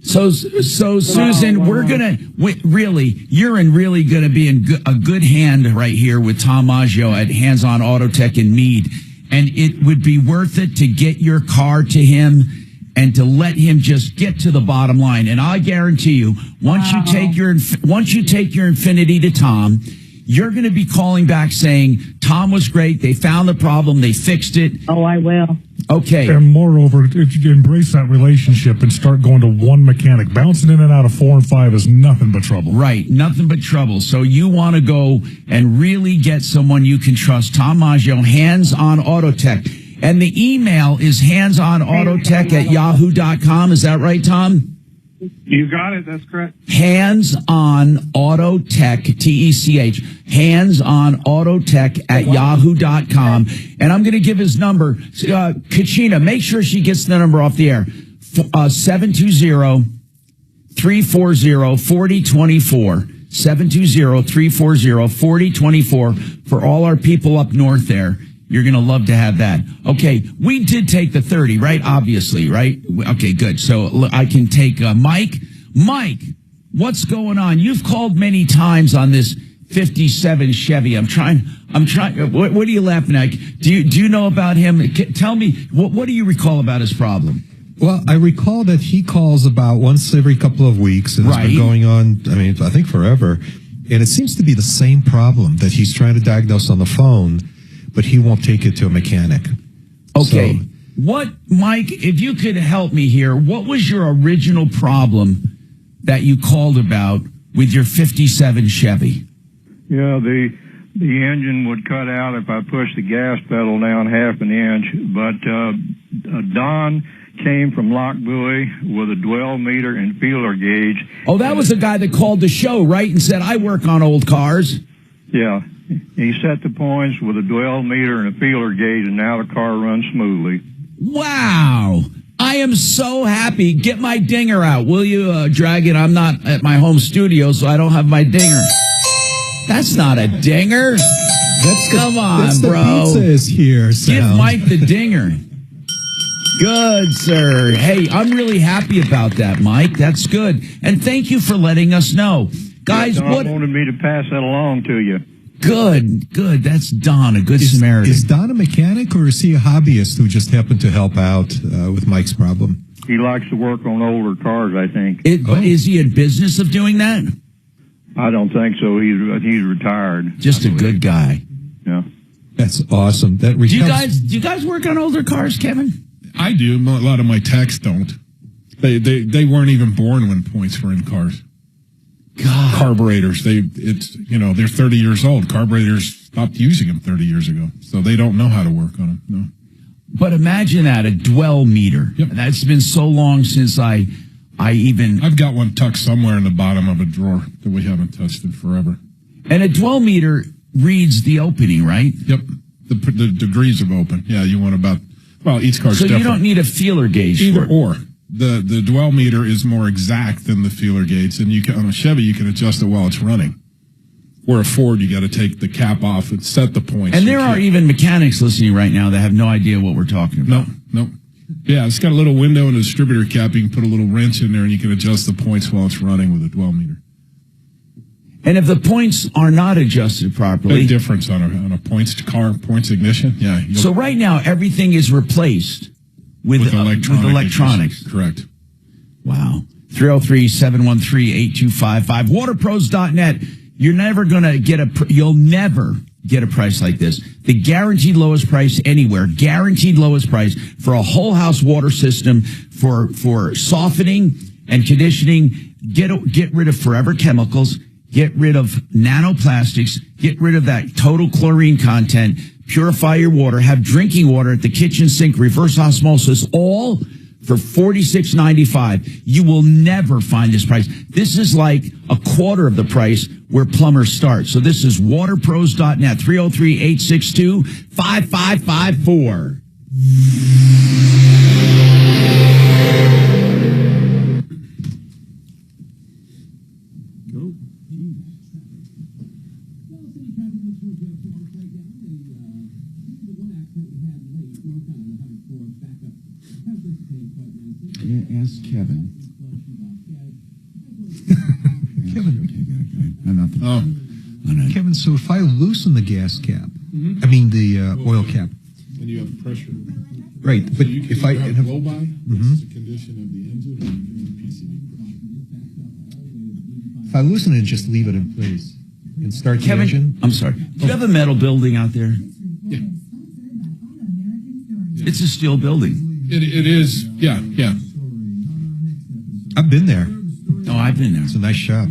So Susan, we're gonna you're really gonna be in a good hand right here with Tom Maggio at Hands-On Auto Tech in Meade, and it would be worth it to get your car to him and to let him just get to the bottom line. And I guarantee you, once you take your Infiniti to Tom, you're going to be calling back saying, Tom was great. They found the problem. They fixed it. Oh, I will. Okay. And moreover, if you embrace that relationship and start going to one mechanic, bouncing in and out of 4 and 5 is nothing but trouble. Right. Nothing but trouble. So you want to go and really get someone you can trust. Tom Maggio, Hands-On Auto Tech. And the email is handsonautotech@yahoo.com. Is that right, Tom? You got it. That's correct. Hands-On Auto Tech, TECH, handsonautotech@yahoo.com. And I'm going to give his number. Kachina, make sure she gets the number off the air. 720-340-4024. 720-340-4024 for all our people up north there. You're going to love to have that. Okay, we did take the 30, right? Obviously, right? Okay, good. So I can take Mike. Mike, what's going on? You've called many times on this 57 Chevy. I'm trying. What are you laughing at? Do you know about him? Tell me, what do you recall about his problem? Well, I recall that he calls about once every couple of weeks, and it's been going on, I think forever. And it seems to be the same problem that he's trying to diagnose on the phone, but he won't take it to a mechanic. Okay. So, Mike, if you could help me here, what was your original problem that you called about with your 57 Chevy? Yeah, the engine would cut out if I pushed the gas pedal down half an inch, but Don came from Lock Buoy with a dwell meter and feeler gauge. Oh, that was the guy that called the show, right, and said, I work on old cars. Yeah. He set the points with a dwell meter and a feeler gauge, and now the car runs smoothly. Wow. I am so happy. Get my dinger out, will you, Dragon? I'm not at my home studio, so I don't have my dinger. That's not a dinger. Come on, bro. The pizza is here, Sal. Give Mike the dinger. Good, sir. Hey, I'm really happy about that, Mike. That's good. And thank you for letting us know. Guys, Don wanted me to pass that along to you. Good. That's Don, a good Samaritan. Is Don a mechanic, or is he a hobbyist who just happened to help out with Mike's problem? He likes to work on older cars, I think. But is he in business of doing that? I don't think so. He's retired. Just a good guy. Yeah. That's awesome. That Do you guys work on older cars, Kevin? I do. A lot of my techs don't. They weren't even born when points were in cars. God. Carburetors, they're 30 years old. Carburetors stopped using them 30 years ago, so they don't know how to work on them. No. But imagine that, a dwell meter. Yep. That's been so long since I've got one tucked somewhere in the bottom of a drawer that we haven't touched in forever. And a dwell meter reads the opening, right? Yep. The degrees of open. Yeah, you want each car's so different. You don't need a feeler gauge. Either or. The dwell meter is more exact than the feeler gauge, and on a Chevy you can adjust it while it's running. Where a Ford, you got to take the cap off and set the points. And there are even mechanics listening right now that have no idea what we're talking about. No. Yeah, it's got a little window and a distributor cap. You can put a little wrench in there, and you can adjust the points while it's running with a dwell meter. And if the points are not adjusted properly, big difference on a points ignition. Yeah. So right now everything is replaced with electronics. Correct. Wow. 303-713-8255. Waterpros.net. You'll never get a price like this. The guaranteed lowest price anywhere. Guaranteed lowest price for a whole house water system for softening and conditioning. Get rid of forever chemicals. Get rid of nanoplastics. Get rid of that total chlorine content. Purify your water. Have drinking water at the kitchen sink. Reverse osmosis. All for $46.95. You will never find this price. This is like a quarter of the price where plumbers start. So this is waterpros.net. 303-862-5554. Ask Kevin. Kevin, so if I loosen the gas cap, I mean the oil cap. And you have pressure. Right, but So if I have blow by, that's the condition of the engine and PCV pressure. If I loosen it and just leave it in place and start the engine. I'm sorry. Do you have a metal building out there? Yeah. It's a steel building. It is. Yeah. I've been there. Oh, I've been there. It's a nice shop.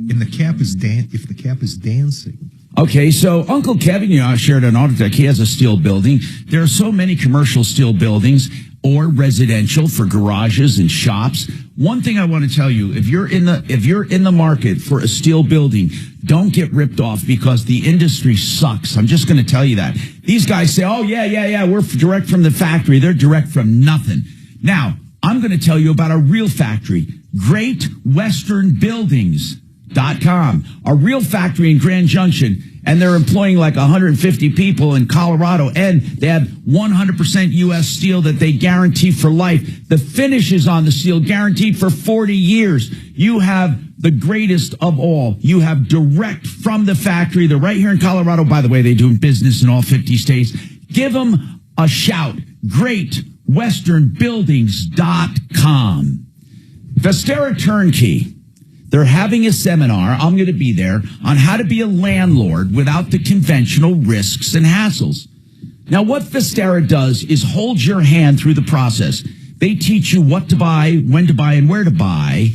And the cap is if the cap is dancing. Okay, so Uncle Kevin, shared an Autotech. He has a steel building. There are so many commercial steel buildings or residential for garages and shops. One thing I want to tell you, if you're in the market for a steel building, don't get ripped off because the industry sucks. I'm just going to tell you that. These guys say, oh, yeah, we're direct from the factory. They're direct from nothing. Now, I'm going to tell you about a real factory, GreatWesternBuildings.com, a real factory in Grand Junction. And they're employing like 150 people in Colorado, and they have 100% U.S. steel that they guarantee for life. The finish is on the steel, guaranteed for 40 years. You have the greatest of all. You have direct from the factory. They're right here in Colorado. By the way, they do business in all 50 states. Give them a shout. GreatWesternBuildings.com. Vestera Turnkey. They're having a seminar, I'm going to be there, on how to be a landlord without the conventional risks and hassles. Now, what Vestera does is hold your hand through the process. They teach you what to buy, when to buy, and where to buy,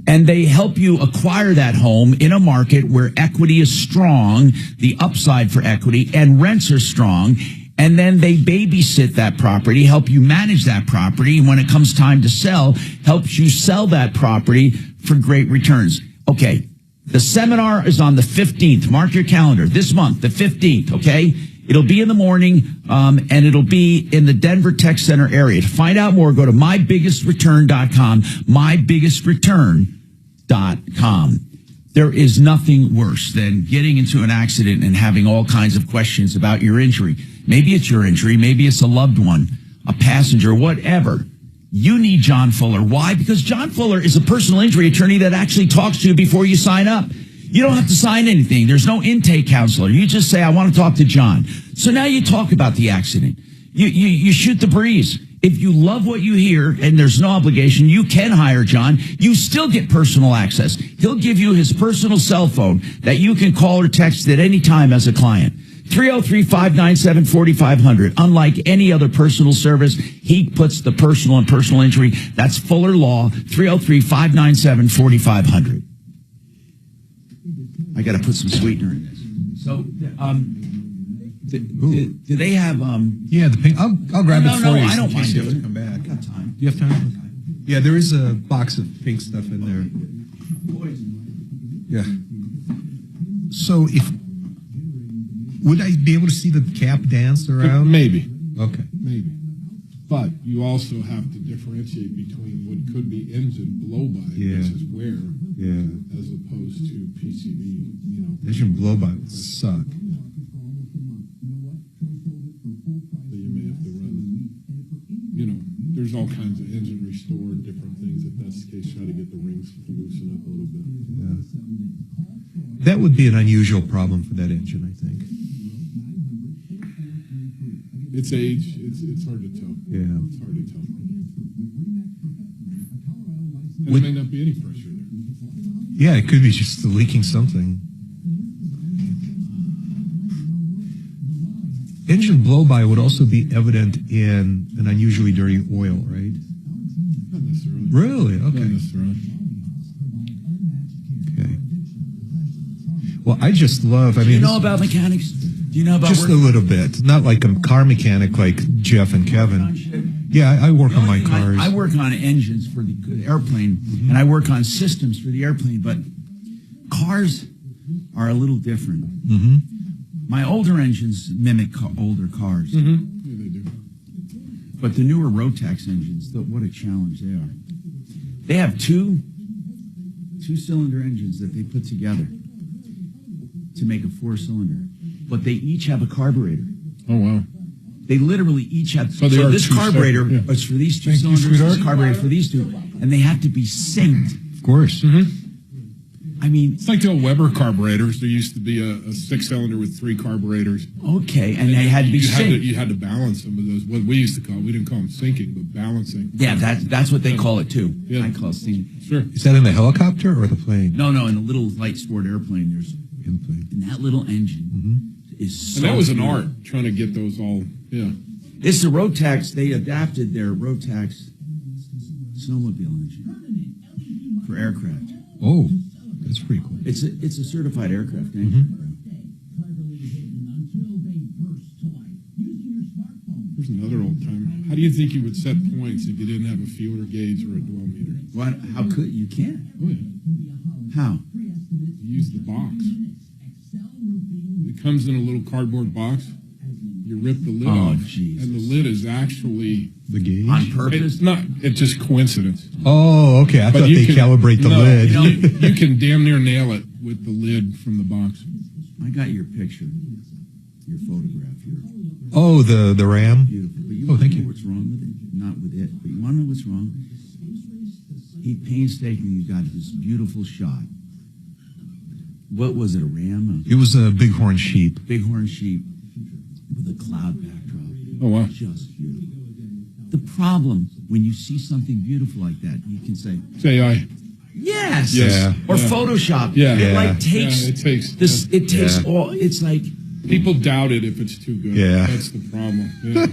and they help you acquire that home in a market where equity is strong, the upside for equity, and rents are strong. And then they babysit that property, help you manage that property. And when it comes time to sell, helps you sell that property for great returns. Okay, the seminar is on the 15th. Mark your calendar. This month, the 15th, okay? It'll be in the morning, and it'll be in the Denver Tech Center area. To find out more, go to mybiggestruturn.com, mybiggestruturn.com. There is nothing worse than getting into an accident and having all kinds of questions about your injury. Maybe it's your injury. Maybe it's a loved one, a passenger, whatever. You need John Fuller. Why? Because John Fuller is a personal injury attorney that actually talks to you before you sign up. You don't have to sign anything. There's no intake counselor. You just say, I want to talk to John. So now you talk about the accident. You shoot the breeze. If you love what you hear and there's no obligation, you can hire John. You still get personal access. He'll give you his personal cell phone that you can call or text at any time as a client. 303-597-4500. Unlike any other personal service, he puts the personal and personal injury. That's Fuller Law. 303-597-4500. I got to put some sweetener in this. So, do they have? Yeah, the pink. I'll grab it for you. I don't mind you have doing to come back. I got time. Do you have time? Yeah, there is a box of pink stuff in there. Yeah. So would I be able to see the cap dance around? Maybe. Okay. Maybe. But you also have to differentiate between what could be engine blow-by, which is wear, as opposed to PCB. Engine blow-by would suck. So you may have to run, there's all kinds of engine restore, different things. If that's the case, try to get the rings to loosen up a little bit. Yeah. That would be an unusual problem for that engine, I think. It's age. It's hard to tell. Yeah. It's hard to tell. And there may not be any pressure there. Yeah, it could be just leaking something. Engine blow-by would also be evident in an unusually dirty oil, right? Not necessarily. Really? Okay. Not necessarily. Okay. Well, I just love. Do you know about mechanics? Do you know about just a little bit? Not like a car mechanic like Jeff and Kevin. Yeah, I work on my cars. I work on engines for the airplane, and I work on systems for the airplane. But cars are a little different. Mm-hmm. My older engines mimic older cars. Mm-hmm. Yeah, they do. But the newer Rotax engines, what a challenge they are. They have two-cylinder engines that they put together to make a 4-cylinder. But they each have a carburetor. Oh, wow. They literally each have. So this carburetor is for these two cylinders, this carburetor for these two. And they have to be synced. Of course. Mm-hmm. I mean, it's like the old Weber carburetors. There used to be a 6-cylinder with 3 carburetors. Okay, and they had to be synced. You had to balance them with those. What we used to call, we didn't call them syncing, but balancing. Yeah, that's what they call it too. Yeah. I call it syncing. Sure. Is that in the helicopter or the plane? No, in the little light sport airplane. There's in that little engine is so. And that was an cool. art trying to get those all. Yeah. It's the Rotax. They adapted their Rotax snowmobile engine for aircraft. Oh. That's pretty cool. It's a certified aircraft engine. Here's another old time. How do you think you would set points if you didn't have a feeler gauge or a dwell meter? What? How could you can't? Oh, yeah. How? You use the box. It comes in a little cardboard box. You rip the lid off, Jesus. and the lid is actually the gauge on purpose. It's not. It's just coincidence. Oh, okay. I thought they calibrate the lid. You can damn near nail it with the lid from the box. I got your picture, your photograph here. Oh, the RAM. Beautiful. But you thank know you. What's wrong with it? Not with it. But you want to know what's wrong? He painstakingly got this beautiful shot. What was it? A ram? It was a bighorn sheep. Bighorn sheep. With a cloud backdrop. Oh, wow. Just beautiful. The problem, when you see something beautiful like that, you can say, AI. Yes. Yeah. Or Photoshop. Yeah. It like takes it takes this. It takes all. It's like people doubt it if it's too good. Yeah. That's the problem. Yeah.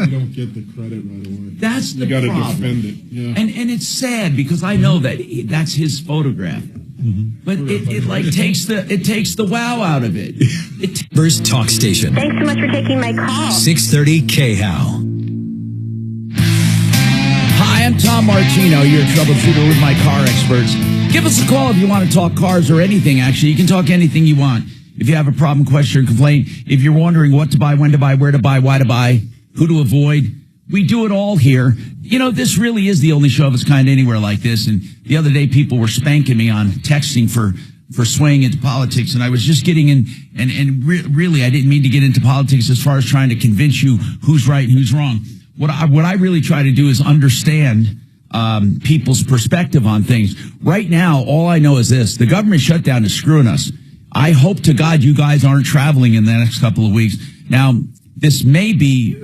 You don't get the credit right away. That's the problem. You got to defend it. Yeah. And it's sad because I know that that's his photograph. But it like takes the wow out of it. First Talk Station. Thanks so much for taking my call. 630 KHOW. Hi, I'm Tom Martino, your troubleshooter with my car experts. Give us a call if you want to talk cars or anything, actually. You can talk anything you want. If you have a problem, question, or complaint, if you're wondering what to buy, when to buy, where to buy, why to buy, who to avoid, we do it all here. You know, this really is the only show of its kind anywhere like this. And the other day, people were spanking me on texting for swaying into politics. And I was just getting in, and really, I didn't mean to get into politics as far as trying to convince you who's right and who's wrong. What I really try to do is understand people's perspective on things. Right now, all I know is this. The government shutdown is screwing us. I hope to God you guys aren't traveling in the next couple of weeks. Now, this may be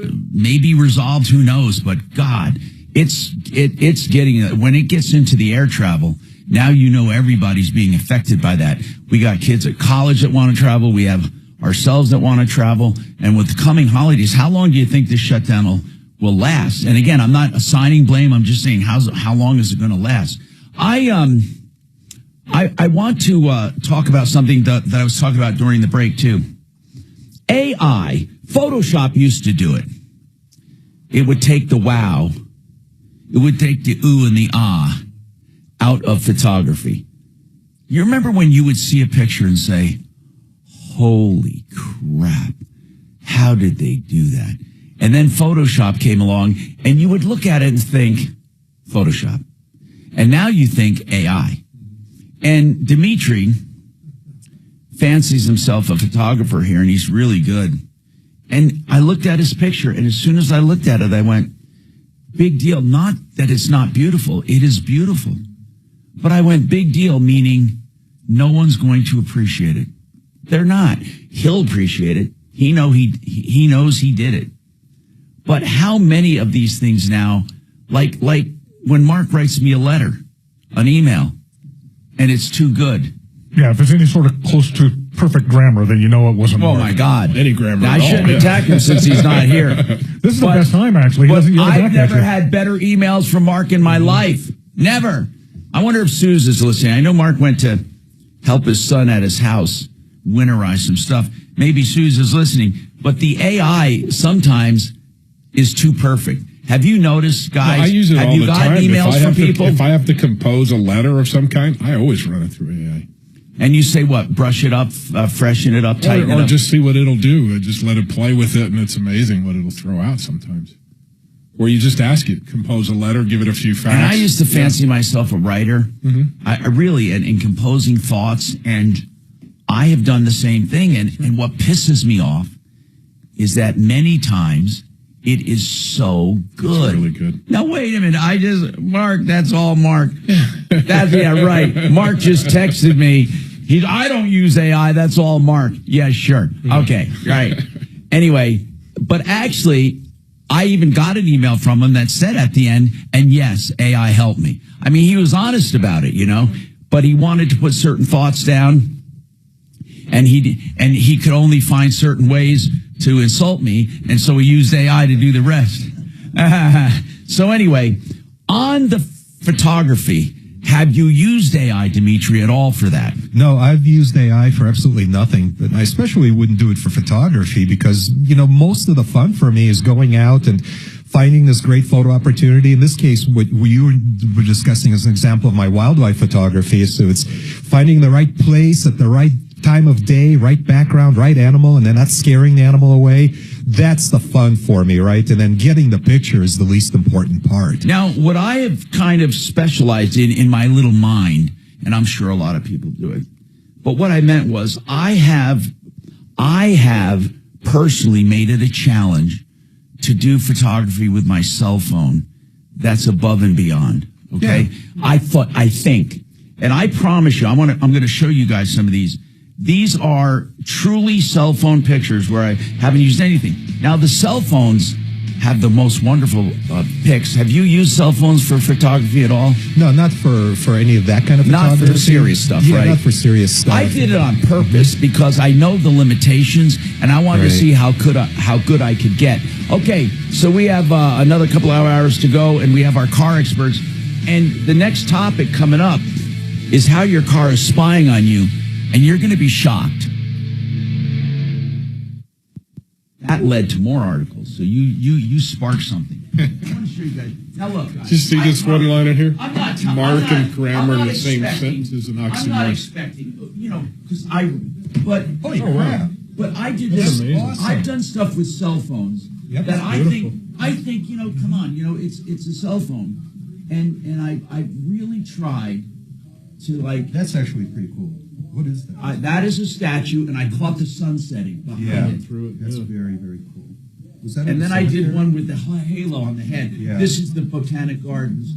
resolved, who knows, but God, it's getting, when it gets into the air travel, now you know everybody's being affected by that. We got kids at college that want to travel. We have ourselves that want to travel. And with the coming holidays, how long do you think this shutdown will last? And again, I'm not assigning blame. I'm just saying, how long is it going to last? I want to talk about something that I was talking about during the break, too. AI. Photoshop used to do it. It would take the wow. It would take the ooh and the ah out of photography. You remember when you would see a picture and say, holy crap, how did they do that? And then Photoshop came along, and you would look at it and think, Photoshop. And now you think AI. And Dimitri fancies himself a photographer here, and he's really good. And I looked at his picture, and as soon as I looked at it, I went, big deal. Not that it's not beautiful. It is beautiful. But I went, big deal, meaning no one's going to appreciate it. They're not. He'll appreciate it. He knows he did it. But how many of these things now, like when Mark writes me a letter, an email, and it's too good. Yeah, if it's any sort of close to perfect grammar, then you know it wasn't. Oh, Mark. my God. Any grammar. Now, I shouldn't attack him since he's not here. This is the best time, actually. But I've never had better emails from Mark in my life. Never. I wonder if Suze is listening. I know Mark went to help his son at his house winterize some stuff. Maybe Suze is listening. But the AI sometimes is too perfect. Have you noticed, guys? No, I use it have all you the got time. emails from people? If I have to compose a letter of some kind, I always run it through AI. And you say what? Brush it up, freshen it up, tighten it up? Or just see what it'll do. Just let it play with it, and it's amazing what it'll throw out sometimes. Or you just ask it, compose a letter, give it a few facts. And I used to fancy myself a writer. Mm-hmm. I really, in composing thoughts, and I have done the same thing. And what pisses me off is that many times it is so good. It's really good. Now, wait a minute. Mark, that's all Mark. Yeah, right. Mark just texted me. I don't use AI. That's all Mark. Yeah, sure. Okay, right. Anyway, but actually, I even got an email from him that said at the end, and yes, AI helped me. I mean, he was honest about it, but he wanted to put certain thoughts down, and he could only find certain ways to insult me, and so he used AI to do the rest. So anyway, on the photography, have you used AI, Dimitri, at all for that? No, I've used AI for absolutely nothing, but I especially wouldn't do it for photography because, most of the fun for me is going out and finding this great photo opportunity. In this case, what you were discussing is an example of my wildlife photography. So it's finding the right place at the right time of day, right background, right animal, and then not scaring the animal away. That's the fun for me, right? And then getting the picture is the least important part. Now, what I have kind of specialized in my little mind, and I'm sure a lot of people do it, but what I meant was I have personally made it a challenge to do photography with my cell phone that's above and beyond. Okay? Yeah. I think, and I promise you, I'm going to show you guys some of these. These are truly cell phone pictures where I haven't used anything. Now, the cell phones have the most wonderful pics. Have you used cell phones for photography at all? No, not for any of that kind of photography. Not for the serious stuff, right? Not for serious stuff. I did it on purpose because I know the limitations, and I wanted to see how good I could get. Okay, so we have another couple of hours to go, and we have our car experts. And the next topic coming up is how your car is spying on you. And you're going to be shocked. That led to more articles. So you sparked something. I want to show you guys. Now look, guys. Just see this one line in here? I'm not Mark and grammar in the same sentence is an oxymoron. I'm not expecting, because but I did That's this. amazing. I've done stuff with cell phones that I think, come on, it's a cell phone. And I really tried to That's actually pretty cool. What is that? That is a statue, and I caught the sun setting. Yeah, through it. That's very, very cool. And then I did one with the halo on the head. Yeah. This is the Botanic Gardens.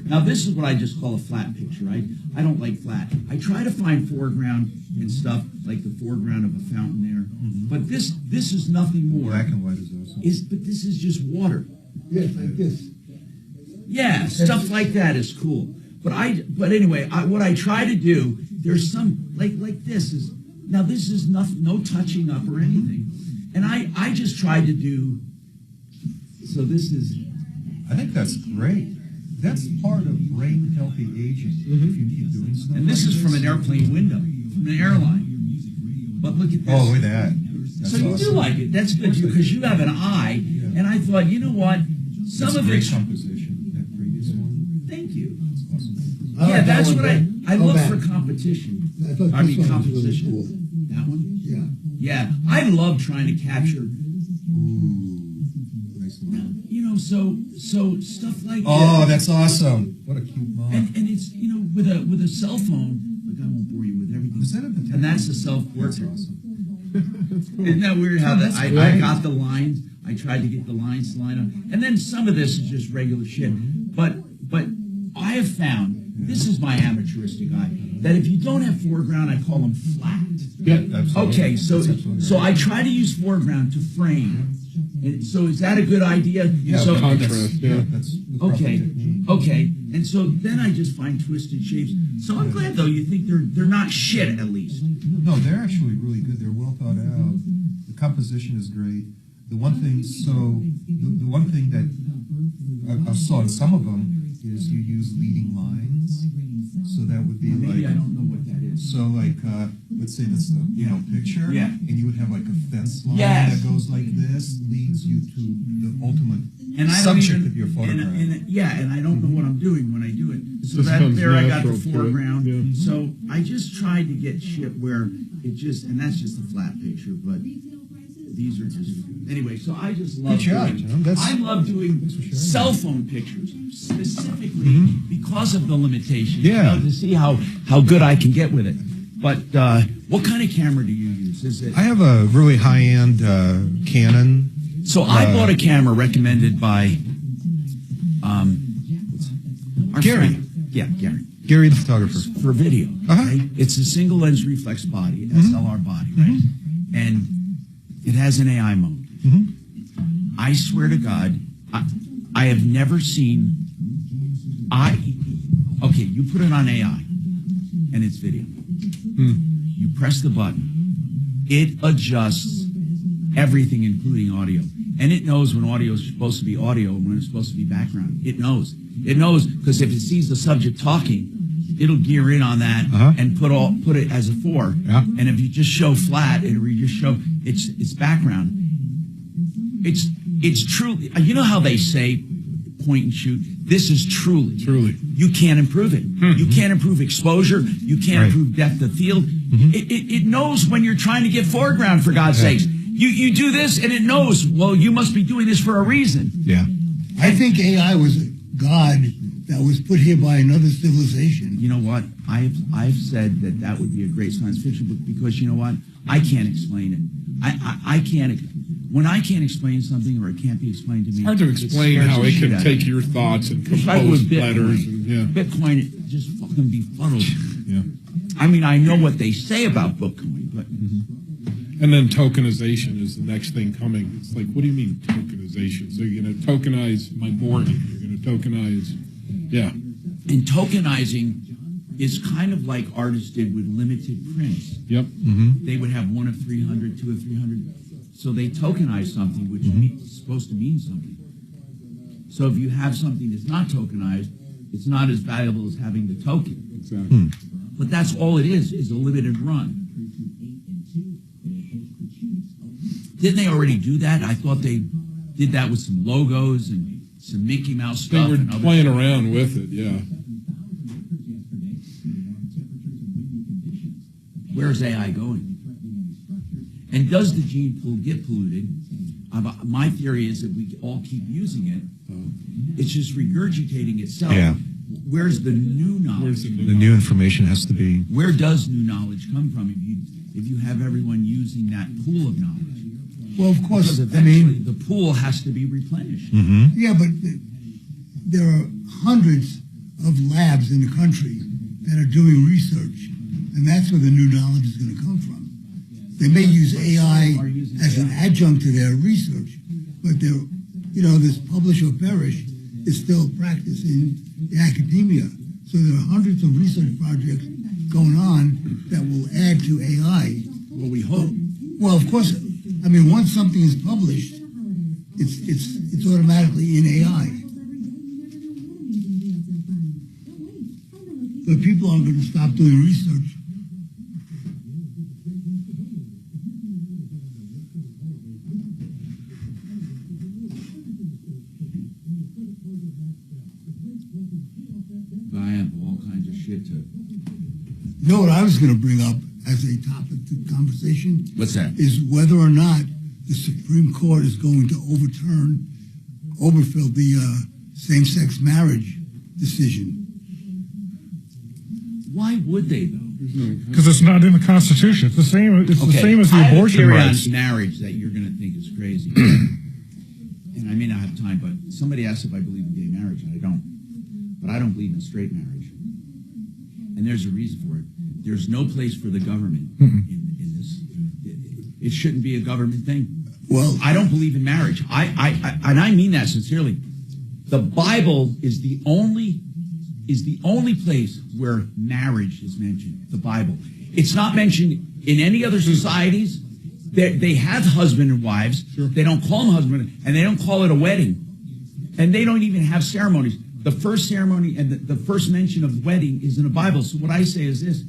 Now this is what I just call a flat picture. I don't like flat. I try to find foreground and stuff like the foreground of a fountain there. But this is nothing more. Black and white is awesome. But this is just water. Yes, like this. Yeah, stuff like that is cool. But anyway, what I try to do, there's some like this is now this is no touching up or anything, and I just tried to do. So this is. I think that's great. That's part of brain healthy aging. If you keep doing stuff. And this like is from an airplane window, from an airline. But look at this. Oh, look at that. That's so you awesome. do like it. That's good because you have an eye, and I thought, you know what, some of great it's composition. That previous one. Thank you. That's awesome. Yeah, like that's that what one, I Go look back. for competition. I thought I this mean one was really composition. cool. That one? Yeah. Yeah, I love trying to capture. Nice one. You know, so stuff like Oh, this. that's awesome. What a cute mom. And it's with a cell phone. Look, I won't bore you with everything. Is that a potato? And that's a self-portrait. Awesome. Isn't that weird how That's I great. got the lines? I tried to get the lines to line up, and then some of this is just regular shit. But I have found this is my amateuristic eye that if you don't have foreground, I call them flat. Yeah, absolutely. Okay, so That's absolutely so I try to use foreground to frame. And so is that a good idea? Yeah, So contrast, yeah. That's the proper okay, technique. okay. And so then I just find twisted shapes. So I'm glad though you think they're not shit at least. No, they're actually really good. They're well thought out. The composition is great. The one thing, the one thing that I saw in some of them is you use leading lines. So that would be Maybe like, I don't know what that is. so like, let's say that's the picture, Yeah. and you would have like a fence line Yes. that goes like this, leads you to the ultimate And I don't subject even, of your photograph. and I don't know what I'm doing when I do it. So Just that comes there I got the natural to it, foreground. yeah. So I just tried to get shit where it just, and that's just a flat picture, but these are just anyway. So I just love Good job, doing. John. That's- I love doing Thanks for sharing cell phone pictures specifically because of the limitations. you Yeah. know, to see how good I can get with it. But what kind of camera do you use? Is it? I have a really high-end Canon. So I bought a camera recommended by our Gary. friend. Yeah, Gary. Gary the photographer. For video. Uh-huh. Right? It's a single lens reflex body, SLR body, right? And it has an AI mode. I swear to God, I have never seen. Okay, you put it on AI, and it's video. You press the button, it adjusts everything, including audio, and it knows when audio is supposed to be audio and when it's supposed to be background. It knows. It knows because if it sees the subject talking, it'll gear in on that and put it as a 4. Yeah. And if you just show flat, it'll just show it's background. It's truly. You know how they say point and shoot. This is truly. You can't improve it. You can't improve exposure. You can't improve depth of field. It knows when you're trying to get foreground. For God's sakes, you do this and it knows. Well, you must be doing this for a reason. Yeah. I think AI was a god that was put here by another civilization. You know what? I've said that would be a great science fiction book because you know what? I can't explain it. I can't. When I can't explain something or it can't be explained to me, It's hard to explain scares how the it shit can out of take me. your thoughts and It's like compose with Bitcoin. letters. And, yeah. Bitcoin, it just fucking befuddles me. Yeah. I mean, I know what they say about Bitcoin, but And then tokenization is the next thing coming. It's like, what do you mean tokenization? So you're going to tokenize my mortgage. You're going to tokenize, yeah. and tokenizing is kind of like artists did with limited prints. Yep. They would have 1 of 300, 2 of 300. So they tokenize something which is supposed to mean something. So if you have something that's not tokenized, it's not as valuable as having the token. Exactly. But that's all it is a limited run. Didn't they already do that? I thought they did that with some logos and some Mickey Mouse They stuff. were and other playing stuff. around with it, yeah. Where's AI going? And does the gene pool get polluted? My theory is that we all keep using it. It's just regurgitating itself. Yeah. Where's the new knowledge? The new information has to be. Where does new knowledge come from if you have everyone using that pool of knowledge? Well, of course, Because eventually the pool has to be replenished. Yeah, but there are hundreds of labs in the country that are doing research, and that's where the new knowledge is going to come from. They may use AI as an adjunct to their research, but they're, this publish or perish is still practice in academia. So there are hundreds of research projects going on that will add to AI. Well, we hope. Well, of course, once something is published, it's automatically in AI. But people aren't going to stop doing research. I have all kinds of shit to. You know what I was going to bring up as a topic to conversation? What's that? Is whether or not the Supreme Court is going to overfill the same-sex marriage decision. Why would they, though? Because it's not in the Constitution. It's the same. It's the same as the abortion rights. On marriage that you're going to think is crazy, and I may not have time. But somebody asked if I believe in gay marriage, and I don't. But I don't believe in straight marriage, and there's a reason for it. There's no place for the government in this. It shouldn't be a government thing. Well, I don't believe in marriage. And I mean that sincerely. The Bible is the only place where marriage is mentioned. The Bible. It's not mentioned in any other societies. They have husband and wives. They don't call them husband, and they don't call it a wedding, and they don't even have ceremonies. The first ceremony and the first mention of wedding is in the Bible. So what I say is this: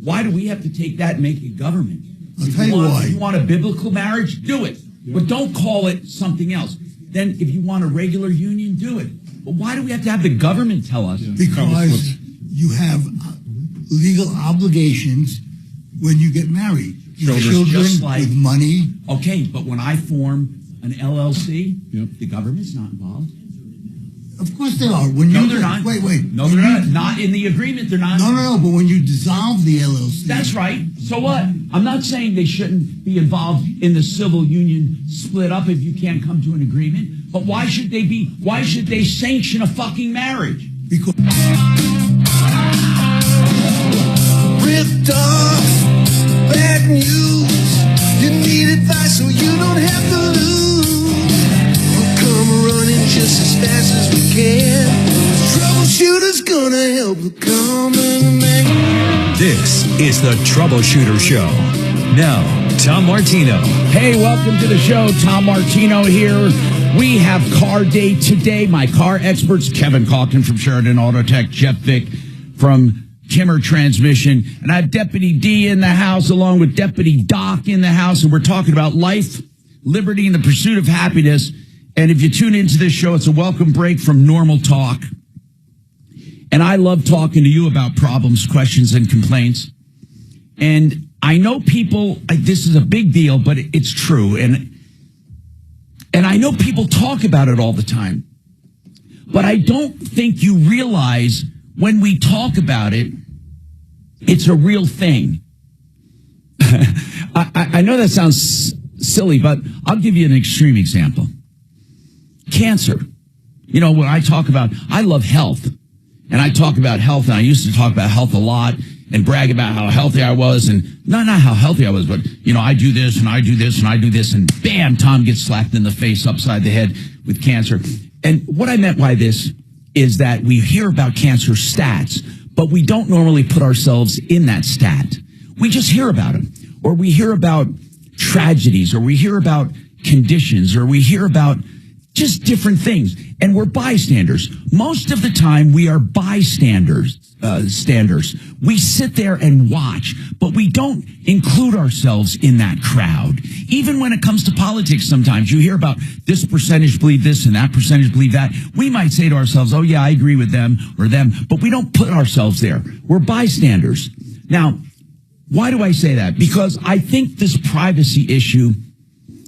why do we have to take that and make it government? I'll tell you why. If you want a biblical marriage, do it. But don't call it something else. Then if you want a regular union, do it. But why do we have to have the government tell us? Because you have legal obligations when you get married. Children just like, with money. Okay, but when I form an LLC, the government's not involved. Of course they are. When No, they're not. Wait. No, they're not. Not in the agreement, they're not. No. But when you dissolve the LLC. That's right. So what? I'm not saying they shouldn't be involved in the civil union split up if you can't come to an agreement. But why should they sanction a fucking marriage? Because ripped off, bad news. You need advice so you don't have to lose. We'll come running just as fast as we can. Troubleshooter's gonna help the common man. This is the Troubleshooter Show. Now, Tom Martino. Hey, welcome to the show. Tom Martino here. We have car day today. My car experts, Kevin Calkin from Sheridan Auto Tech, Jeff Vick from Kimmer Transmission, and I have Deputy D in the house along with Deputy Doc in the house, and we're talking about life, liberty, and the pursuit of happiness. And if you tune into this show, it's a welcome break from normal talk. And I love talking to you about problems, questions, and complaints. And I know people, this is a big deal, but it's true. And I know people talk about it all the time. But I don't think you realize when we talk about it, it's a real thing. I know that sounds silly, but I'll give you an extreme example. Cancer. You know, when I talk about, I love health. And I talk about health, and I used to talk about health a lot and brag about how healthy I was, and not how healthy I was, but, you know, I do this, and I do this, and I do this, and bam, Tom gets slapped in the face upside the head with cancer. And what I meant by this is that we hear about cancer stats, but we don't normally put ourselves in that stat. We just hear about them, or we hear about tragedies, or we hear about conditions, or we hear about just different things. And we're bystanders. Most of the time, we are bystanders. We sit there and watch, but we don't include ourselves in that crowd. Even when it comes to politics, sometimes you hear about this percentage believe this and that percentage believe that. We might say to ourselves, oh yeah, I agree with them or them, but we don't put ourselves there. We're bystanders. Now, why do I say that? Because I think this privacy issue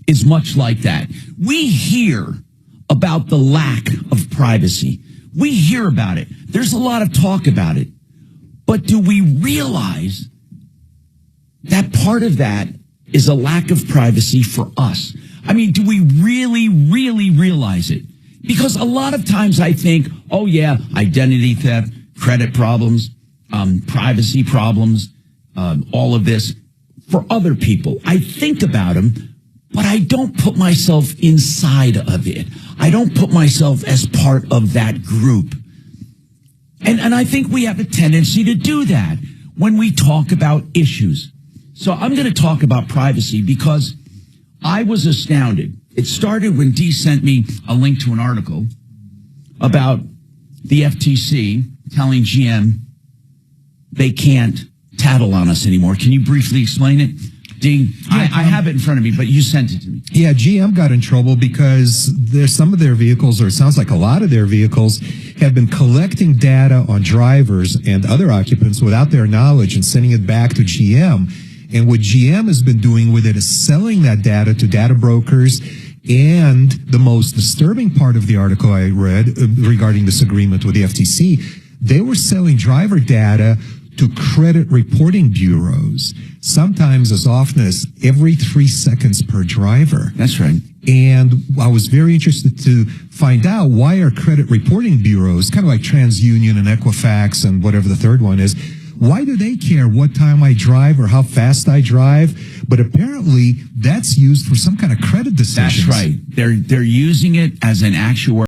is much like that. We hear about the lack of privacy. We hear about it. There's a lot of talk about it. But do we realize that part of that is a lack of privacy for us? I mean, do we really, really realize it? Because a lot of times I think, oh yeah, identity theft, credit problems, privacy problems, all of this for other people. I think about them, but I don't put myself inside of it. I don't put myself as part of that group. And I think we have a tendency to do that when we talk about issues. So I'm going to talk about privacy because I was astounded. It started when Dee sent me a link to an article about the FTC telling GM they can't tattle on us anymore. Can you briefly explain it? Dee, I have it in front of me, but you sent it to me. Yeah, GM got in trouble because there's some of their vehicles, or it sounds like a lot of their vehicles, have been collecting data on drivers and other occupants without their knowledge and sending it back to GM. And what GM has been doing with it is selling that data to data brokers. And the most disturbing part of the article I read regarding this agreement with the FTC, they were selling driver data to credit reporting bureaus, sometimes as often as every 3 seconds per driver. That's right. And I was very interested to find out, why are credit reporting bureaus, kind of like TransUnion and Equifax and whatever the third one is, why do they care what time I drive or how fast I drive? But apparently that's used for some kind of credit decisions. That's right. They're using it as an actuary.